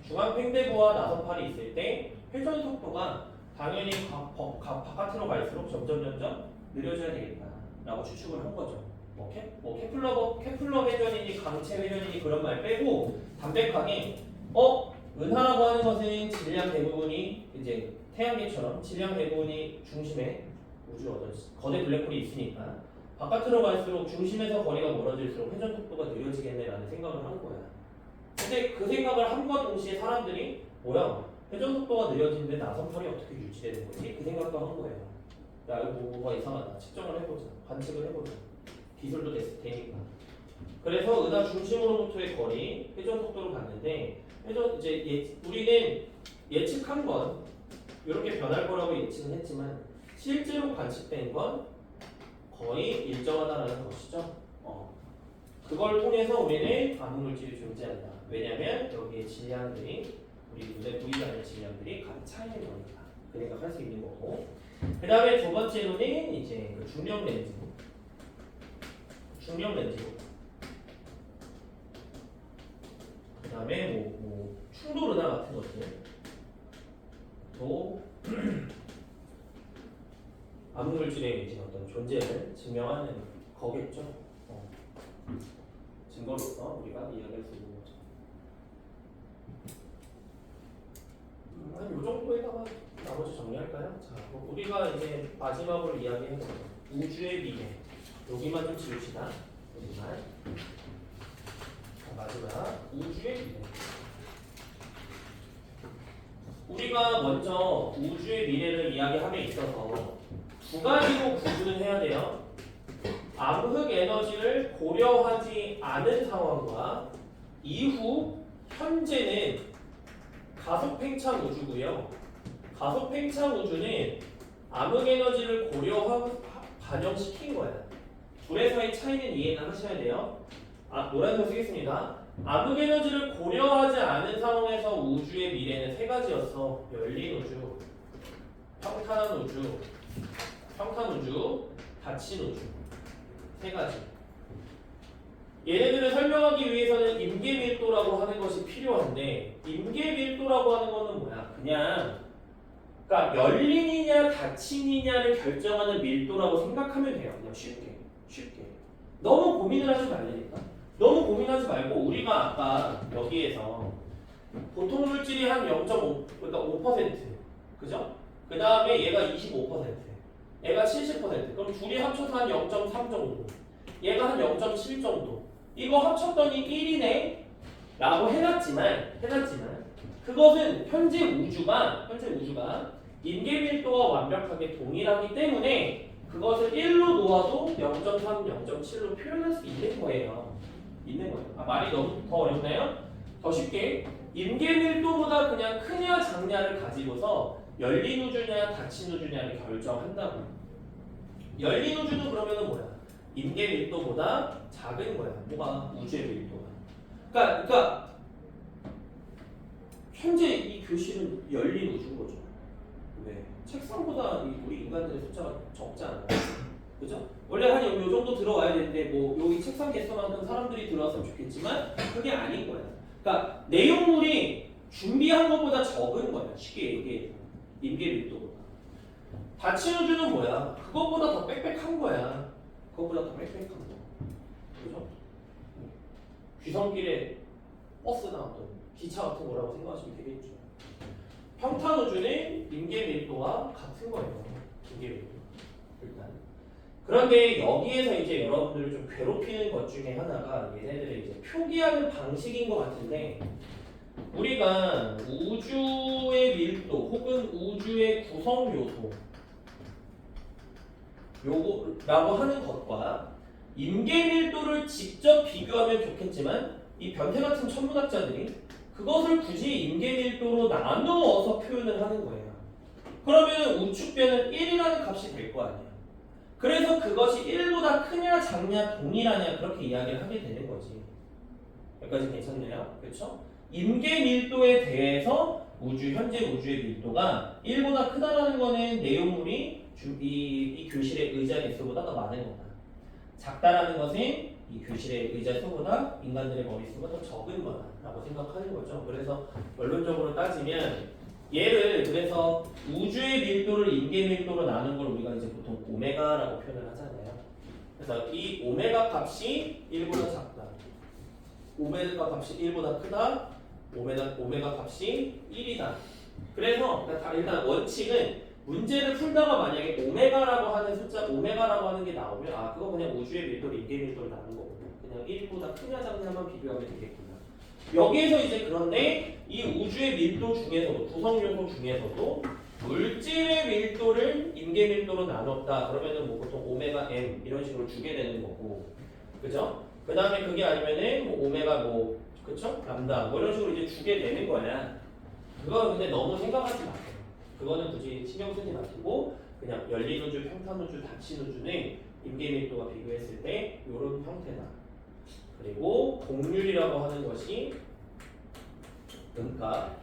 중앙 팽대부와 나선팔이 있을 때 회전 속도가 당연히 바깥으로 갈수록 점점 느려져야 되겠다라고 추측을 한 거죠. 케플러 회전이니 강체 회전이니 그런 말 빼고 담백하게 은하라고 하는 것은 질량 대부분이 이제 태양계처럼 질량 대부분이 중심에 우주 어떤 거대 블랙홀이 있으니까 바깥으로 갈수록 중심에서 거리가 멀어질수록 회전 속도가 느려지겠네라는 생각을 한 거야. 근데 그 생각을 함과 동시에 사람들이 뭐야? 회전 속도가 느려지는데 나선팔이 어떻게 유지되는 거지? 그 생각도 한 거예요. 야 이거 뭐가 이상하다. 측정을 해보자. 관측을 해보자. 기술도 되니까. 그래서 은하 중심으로부터의 거리, 회전 속도를 봤는데 우리는 예측한 건 이렇게 변할 거라고 예측은 했지만 실제로 관측된 건 거의 일정하다라는 것이죠. 그걸 통해서 우리는 암흑물질이 존재한다. 왜냐하면 여기에 질량들이 우리 눈에 보이지 않는 질량들이 각 차이는 거니까 그 생각할 수 있는 거고. 그 다음에 두 번째로는 이제 그 중력 렌즈. 그 다음에 뭐 충돌 은하 같은 것들도 암흑물질의 이제 어떤 존재를 증명하는 거겠죠. 증거로서 우리가 이야기할 수 있는 거죠. 한 요 정도에다가 나머지 정리할까요? 자, 우리가 이제 마지막으로 이야기해보는 우주의 미래. 여기만 좀 지웁시다. 여기만. 자, 마지막 우주의 미래. 우리가 먼저 우주의 미래를 이야기함에 있어서 두 가지로 구분을 해야 돼요. 암흑 에너지를 고려하지 않은 상황과 이후 현재는 가속 팽창 우주고요. 가속 팽창 우주는 암흑 에너지를 고려하고 반영시킨 거야. 둘에서의 차이는 이해는 하셔야 돼요. 노란색 쓰겠습니다. 암흑 에너지를 고려하지 않은 상황에서 우주의 미래는 세 가지였어. 열린 우주, 평탄한 우주, 닫힌 우주. 세 가지. 얘네들을 설명하기 위해서는 임계밀도라고 하는 것이 필요한데 임계밀도라고 하는 거는 뭐야? 그러니까 열린이냐 닫힌이냐를 결정하는 밀도라고 생각하면 돼요. 그냥 쉽게. 너무 고민을 하지 말라니까. 너무 고민하지 말고 우리가 아까 여기에서 보통 물질이 한 0.5, 그러니까 5%, 그죠? 그 다음에 얘가 25%, 얘가 70%, 그럼 둘이 합쳐서 한 0.3 정도, 얘가 한 0.7 정도. 이거 합쳤더니 1이네 라고 해놨지만 그것은 현재 우주가 임계밀도와 완벽하게 동일하기 때문에 그것을 1로 놓아도 0.3, 0.7로 표현할 수 있는 거예요. 말이 너무 더 어렵나요? 더 쉽게 임계밀도보다 그냥 크냐 작냐를 가지고서 열린 우주냐 닫힌 우주냐를 결정한다고. 열린 우주는 그러면은 뭐야? 임계밀도보다 작은 거야. 뭐가? 우주의 밀도가. 그러니까 현재 이 교실은 열린 우주인 거죠. 왜? 책상보다 우리 인간들의 숫자가 적잖아요. 그죠? 원래 한 요 정도 들어와야 되는데 뭐 여기 책상 개수만큼 사람들이 들어왔으면 좋겠지만 그게 아닌 거야. 그러니까 내용물이 준비한 것보다 적은 거야. 쉽게 얘기해서 임계밀도보다. 닫힌 우주는 뭐야? 그것보다 더 빽빽한 거야. 그죠? 귀성길에 버스나 어떤 기차 같은 거라고 생각하시면 되겠죠. 평탄 우주는 임계밀도와 같은 거예요. 임계밀도. 일단. 그런데 여기에서 이제 여러분들을 좀 괴롭히는 것 중에 하나가 얘네들의 이제 표기하는 방식인 것 같은데 우리가 우주의 밀도 혹은 우주의 구성 요소라고 하는 것과 임계밀도를 직접 비교하면 좋겠지만 이 변태 같은 천문학자들이 그것을 굳이 임계밀도로 나누어서 표현을 하는 거예요. 그러면 우측변은 1이라는 값이 될 거 아니에요. 그래서 그것이 1보다 크냐 작냐 동일하냐 그렇게 이야기를 하게 되는 거지. 여기까지 괜찮나요? 그렇죠? 임계밀도에 대해서 현재 우주의 밀도가 1보다 크다라는 거는 내용물이 이 교실의 의자 개수보다 더 많은 거다. 작다라는 것은 이 교실의 의자 수보다 인간들의 머릿수가 더 적은 거다라고 생각하는 거죠. 그래서 원론적으로 따지면 얘를 그래서 우주의 밀도를 임계밀도로 나눈 걸 우리가 이제 보통 오메가라고 표현을 하잖아요. 그래서 이 오메가 값이 1보다 작다. 오메가 값이 1보다 크다. 오메가 값이 1이다. 그래서 일단 원칙은 문제를 풀다가 만약에 오메가라고 하는 숫자, 오메가라고 하는 게 나오면 아 그거 그냥 우주의 밀도를 인계 밀도를 나눈 거고 그냥 1보다 크냐 작냐만 비교하면 되겠구나. 여기에서 이제 그런데 이 우주의 밀도 중에서도 구성 요소 중에서도 물질의 밀도를 인계 밀도로 나눴다. 그러면은 뭐 보통 오메가 m 이런 식으로 주게 되는 거고, 그죠? 그 다음에 그게 아니면은 뭐 오메가 뭐 그쵸? 람다 뭐 이런 식으로 이제 주게 되는 거야. 그거 근데 너무 생각하지 마세요. 그거는 굳이 신경 쓰지 마시고 그냥 열린 우주, 평탄 우주, 닫힌 우주는 인계 밀도가 비교했을 때 이런 형태다. 그리고 곡률이라고 하는 것이 음값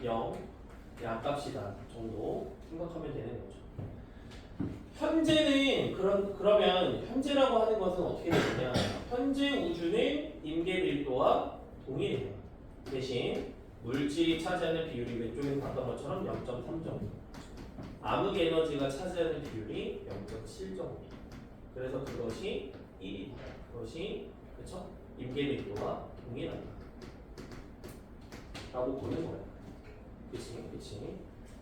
0, 양값이다 정도 생각하면 되는 거죠. 현재는 그러면 현재라고 하는 것은 어떻게 되느냐? 현재 우주는 인계 밀도와 동일해요. 대신 물질이 차지하는 비율이 왼쪽에 봤던 것처럼 0.3 정도. 암흑 에너지가 차지하는 비율이 0.7 정도. 그래서 그것이 1이다. 그것이 그렇죠? 인계 밀도와 동일하다. 라고 보는 거야. 그치?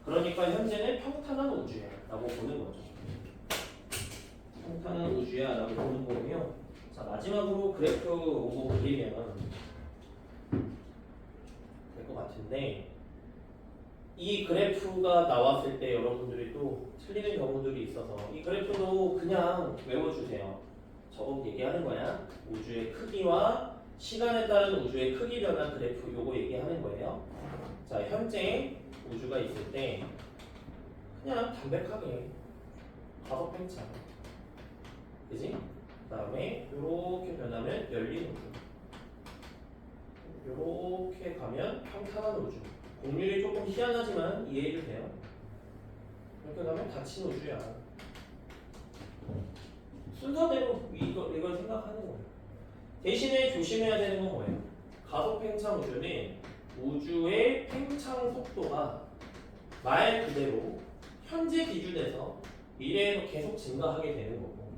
그러니까 현재는 평탄한 우주야. 라고 보는 거죠. 평탄한 우주야. 라고 보는 거고요. 자, 마지막으로 그래프 오고 그리면 될 것 같은데 이 그래프가 나왔을 때 여러분들이 또 틀리는 경우들이 있어서 이 그래프도 그냥 외워주세요. 저거 얘기하는 거야. 우주의 크기와 시간에 따른 우주의 크기 변화 그래프 요거 얘기하는 거예요. 자, 현재 우주가 있을 때 그냥 담백하게 가속 팽창, 그지? 그 다음에 요렇게 변하면 열린 우주, 요렇게 가면 평탄한 우주. 곡률이 조금 희한하지만 이해해주세요. 이렇게 가면 닫힌 우주야. 순서대로 이걸 생각하는 거예요. 대신에 조심해야 되는 건 뭐예요? 가속 팽창 우주는 우주의 팽창 속도가 말 그대로 현재 기준에서 미래에도 계속 증가하게 되는 거고,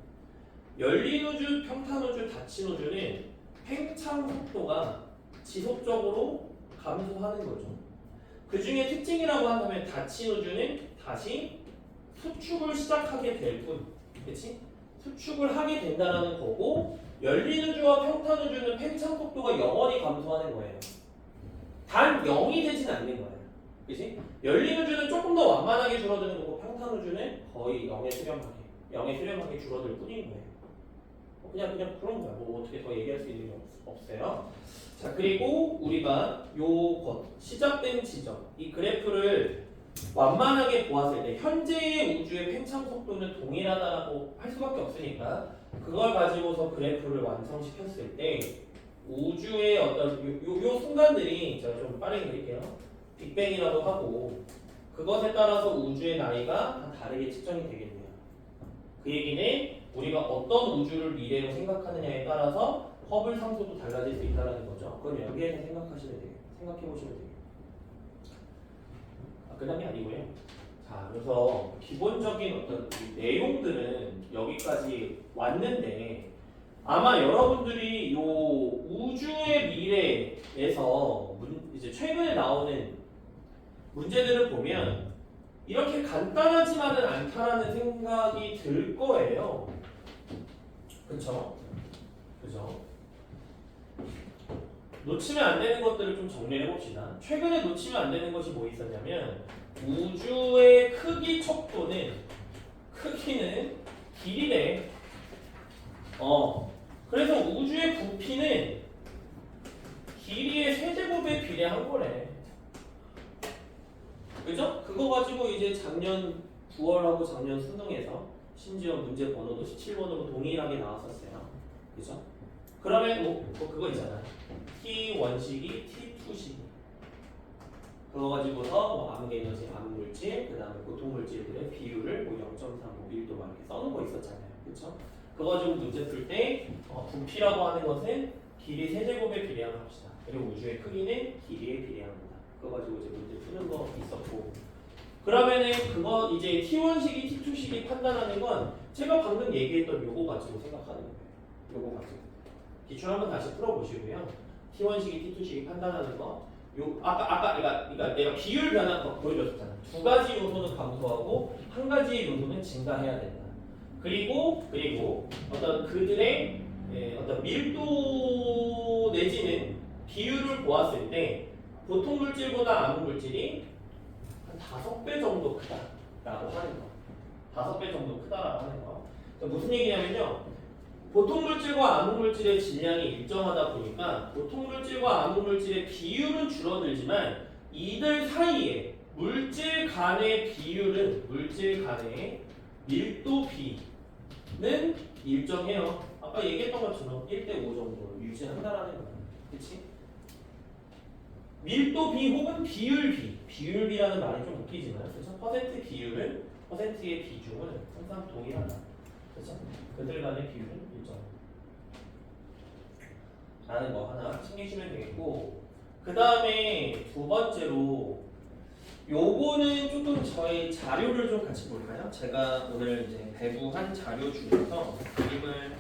열린 우주, 평탄 우주, 닫힌 우주는 팽창 속도가 지속적으로 감소하는 거죠. 그 중에 특징이라고 한다면 닫힌 우주는 다시 수축을 시작하게 될 뿐, 그렇지? 수축을 하게 된다는 거고, 열린 우주와 평탄 우주는 팽창 속도가 영원히 감소하는 거예요. 단 0이 되진 않는 거예요. 그치? 열린 우주는 조금 더 완만하게 줄어드는 거고 평탄 우주는 거의 0에 수렴하게 줄어들 뿐인 거예요. 그냥 그런 거야. 뭐 어떻게 더 얘기할 수 있는 게 없어요. 자, 그리고 우리가 요것 시작된 지점, 이 그래프를 완만하게 보았을 때 현재의 우주의 팽창 속도는 동일하다라고 할 수밖에 없으니까 그걸 가지고서 그래프를 완성시켰을 때 우주의 어떤 요 순간들이 제가 좀 빠르게 그릴게요. 빅뱅이라고 하고 그것에 따라서 우주의 나이가 다 다르게 측정이 되겠네요. 그 얘기는 우리가 어떤 우주를 미래로 생각하느냐에 따라서 허블 상수도 달라질 수 있다는 거죠. 그건 여기에서 생각해 보시면 돼요. 그다음이 아니고요. 자, 그래서 기본적인 어떤 내용들은 여기까지 왔는데 아마 여러분들이 요 우주의 미래에서 이제 최근에 나오는 문제들을 보면 이렇게 간단하지만은 않다라는 생각이 들 거예요. 그쵸? 놓치면 안 되는 것들을 좀 정리해 봅시다. 최근에 놓치면 안 되는 것이 뭐 있었냐면 우주의 크기는 길이래. 그래서 우주의 부피는 길이의 세제곱에 비례한 거래. 그죠? 그거 가지고 이제 작년 9월하고 작년 수능에서 심지어 문제 번호도 17번으로 동일하게 나왔었어요. 그죠? 그러면 뭐 그거 있잖아. T1시기, T2시기. 그거 가지고서 뭐 암흑에너지, 암흑물질, 그 다음에 고통물질들의 비율을 뭐 0.3, 1도 막 이렇게 써놓은 거 있었잖아요. 그쵸? 그거 가지고 문제 풀 때 부피라고 하는 것은 길이 세제곱에 비례한 값이다. 그리고 우주의 크기는 길이에 비례한 거다. 그거 가지고 이제 문제 푸는 거 있었고, 그러면은 그거 이제 T1시기, T2시기 판단하는 건 제가 방금 얘기했던 요거 가지고 생각하는 거예요. 요거 가지고. 기출 한번 다시 풀어보시고요. T1식이 T2식이 판단하는 거. 그러니까 내가 비율 변화 보여줬잖아. 두 가지 요소는 감소하고 한 가지 요소는 증가해야 된다. 그리고 어떤 그들의 어떤 밀도 내지는 비율을 보았을 때 보통 물질보다 암흑 물질이 한 5배 정도 크다라고 하는 거. 5배 정도 크다라고 하는 거. 무슨 얘기냐면요. 보통 물질과 암흑 물질의 질량이 일정하다 보니까 보통 물질과 암흑 물질의 비율은 줄어들지만 이들 사이에 물질 간의 비율은 물질 간의 밀도 비는 일정해요. 아까 얘기했던 것처럼 1대5 정도로 유지한다라는 거야. 그치? 밀도 비 혹은 비율 비. 비율 비라는 말이 좀 웃기지만 그래서 퍼센트 비율은 퍼센트의 비중은 항상 동일하다. 그렇죠? 그들 간의 비율은 일정. 라는 거 하나 챙기시면 되겠고, 그 다음에 두 번째로 요거는 조금 저희 자료를 좀 같이 볼까요? 제가 오늘 이제 배부한 자료 중에서 그림을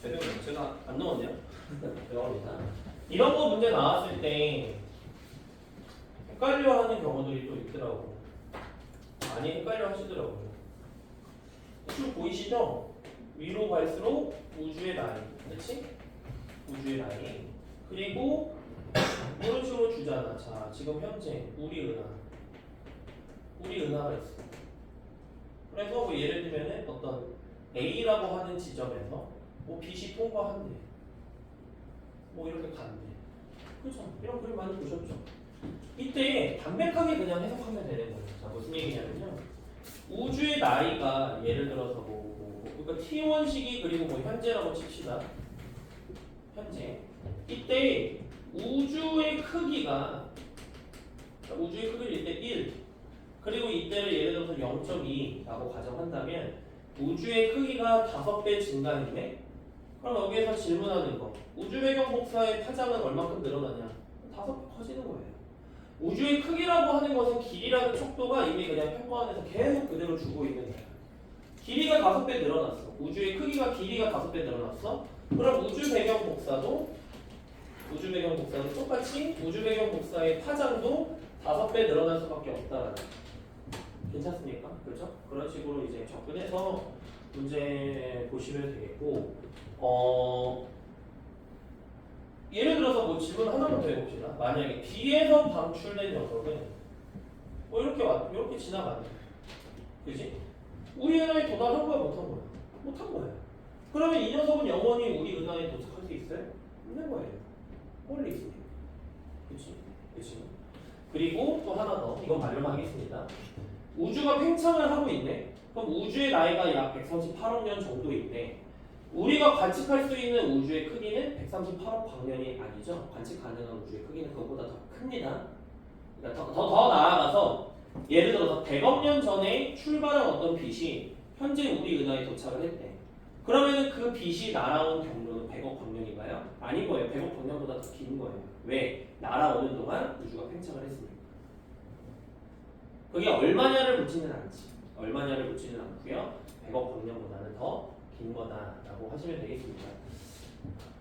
죄송해요. 제가 안 넣었네요. 죄송합니다. 이런 거 문제 나왔을 때 헷갈려하는 경우들이 또 있더라고. 많이 헷갈려 하시더라고요. 쭉 보이시죠? 위로 갈수록 우주의 라인, 그렇지? 우주의 라인. 그리고 이런 식으로 주잖아. 자, 지금 현재 우리 은하가 있어. 그래서 뭐 예를 들면은 어떤 A라고 하는 지점에서 뭐 빛이 통과한대. 뭐 이렇게 간대. 그렇죠? 이런 그림 많이 보셨죠? 이때 담백하게 그냥 해석하면 되는 거예요. 자, 무슨 얘기냐면요. 우주의 나이가 예를 들어서 그러니까 T1식이 그리고 뭐 현재라고 칩시다. 현재. 이때 우주의 크기를 이때 1 그리고 이때를 예를 들어서 0.2라고 가정한다면 우주의 크기가 5배 증가했네? 그럼 여기에서 질문하는 거 우주 배경 복사의 파장은 얼마큼 늘어나냐? 5배 커지는 거예요. 우주의 크기라고 하는 것은 길이라는 척도가 이미 그냥 평가원에서 계속 그대로 주고 있는 거야. 길이가 5배 늘어났어. 우주의 크기가 길이가 5배 늘어났어. 그럼 우주 배경 복사도 똑같이 우주 배경 복사의 파장도 5배 늘어날 수밖에 없다라는. 괜찮습니까? 그렇죠? 그런 식으로 이제 접근해서 문제 보시면 되겠고, 예를 들어서 뭐 질문 하나만 더 해봅시다. 만약에 뒤에서 방출된 녀석은 뭐 이렇게 지나가네. 그지? 우리 은하에 도달한 거야, 못한 거야? 못한 거예요. 그러면 이 녀석은 영원히 우리 은하에 도착할 수 있어요? 없는 거예요. 멀리 있어요. 그치? 그리고 또 하나 더, 이건 말로만 하겠습니다. 우주가 팽창을 하고 있네? 그럼 우주의 나이가 약 138억 년 정도 있네. 우리가 관측할 수 있는 우주의 크기는 138억 광년이 아니죠. 관측 가능한 우주의 크기는 그것보다 더 큽니다. 그러니까 더 나아가서 예를 들어서 100억 년 전에 출발한 어떤 빛이 현재 우리 은하에 도착을 했대. 그러면 그 빛이 날아온 경로는 100억 광년인가요? 아닌 거예요. 100억 광년보다 더 긴 거예요. 왜? 날아오는 동안 우주가 팽창을 했으니까. 그게 얼마냐를 묻지는 않고요. 100억 광년보다는 더 긴 거다라고 하시면 되겠습니다.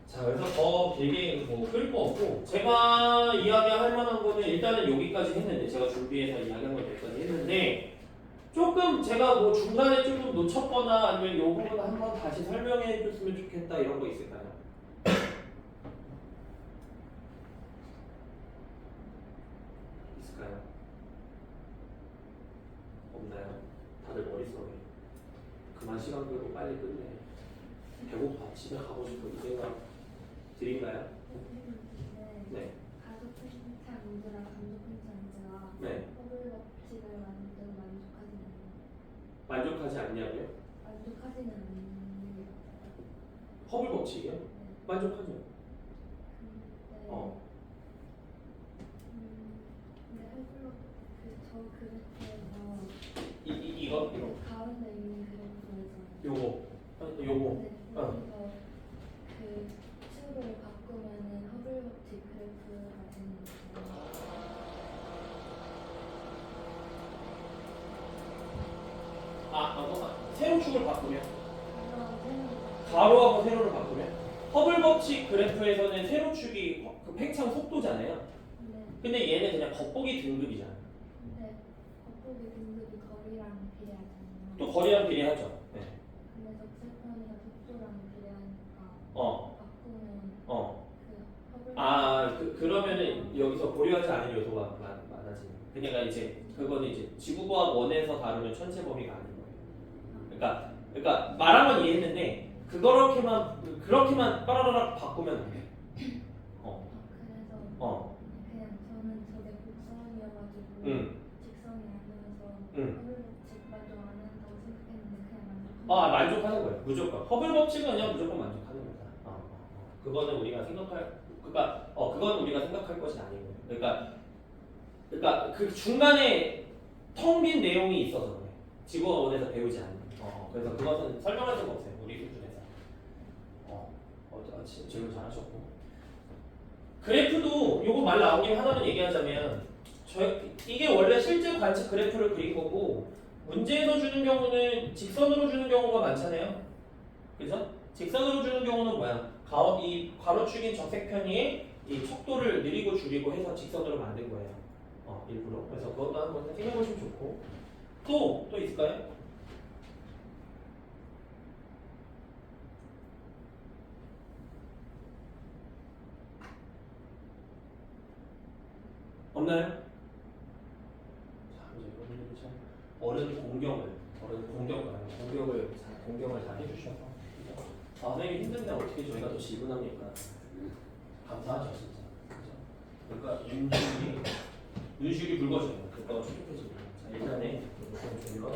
자, 그래서 더 길게 끌 거 없고 제가 이야기할 만한 거는 일단은 여기까지 했는데 제가 준비해서 이야기한 건 여기까지 했는데 조금 제가 뭐 중간에 조금 놓쳤거나 아니면 이 부분 한번 다시 설명해 줬으면 좋겠다 이런 거 있을까요? 있을까요? 없나요? 다들 머릿속에 그만 시간 끌고 빨리 끝내. 배고파. 집에 가고 싶어. 이 생각 드린가요? 네. 가족 팽창 문제랑 감정 팽창 문제가 네. 허블 법칙을 완전 만족하지 않냐고요? 만족하지는 않는 게 같아요. 허블 법칙이요? 네. 만족하죠. 근데 근데 허블 저 그래프에서 이거? 가운데 있는 그래프에서 요거. 네. 그래서 그 층을 바꾸면은 허블 법칙 그래프가 되는 거예요. 세로축을 바꾸면 가로하고 세로로 가로하고 세로를 바꾸면 허블 법칙 그래프에서는 세로축이 그 팽창 속도잖아요. 네. 근데 얘는 그냥 겉보기 등급이잖아. 근데 겉보기 등급이 거리랑 비례하잖아요. 또 거리랑 비례하죠. 네. 근데 적색편이가 속도랑 비례하니까 어. 바꾸면 어. 그 허블 아, 그러면은 여기서 고려하지 않을 요소가 많아지는. 그러니까 이제 그거는 이제 지구과학 원에서 다루는 전체 범위가 아닌 거예요. 그러니까 말한 건 이해했는데 그렇게만 빠라라락 바꾸면 안 돼. 그래서 어. 그냥 저는 저게 곡선이어가지고 응. 직선이 아니어서 응. 허블 법칙 만족 안 한다고 생각했는데 그냥 아, 만족하는 거예요. 무조건. 허블 법칙은 그냥 무조건 만족하는 거다. 그거는 우리가 생각할 그거는 우리가 생각할 것이 아닌 거예요. 그러니까 그 중간에 텅 빈 내용이 있어서 그래. 지구와 원에서 배우지 않는. 그래서 그것은 설명할 수가 없어요. 우리 수준에서. 질문 잘하셨고. 그래프도 요거 말 나온 김에 하나만 얘기하자면 이게 원래 실제 관측 그래프를 그린 거고 문제에서 주는 경우는 직선으로 주는 경우가 많잖아요. 그죠? 직선으로 주는 경우는 뭐야? 이 가로축인 적색편이 이 속도를 느리고 줄이고 해서 직선으로 만든 거예요. 일부러. 그래서 그것도 한번 생각해 보시면 좋고. 또 있을까요? 없나요? 자, 이제 여러분들이 참 공경을 잘 해주셔서. 선생님이 힘든데 어떻게 저희가 더 지분합니까? 감사하죠, 진짜. 그죠? 그러니까 눈시울이 붉어져요. 그거 촉촉해지고. 자, 일단은 조금 졸려.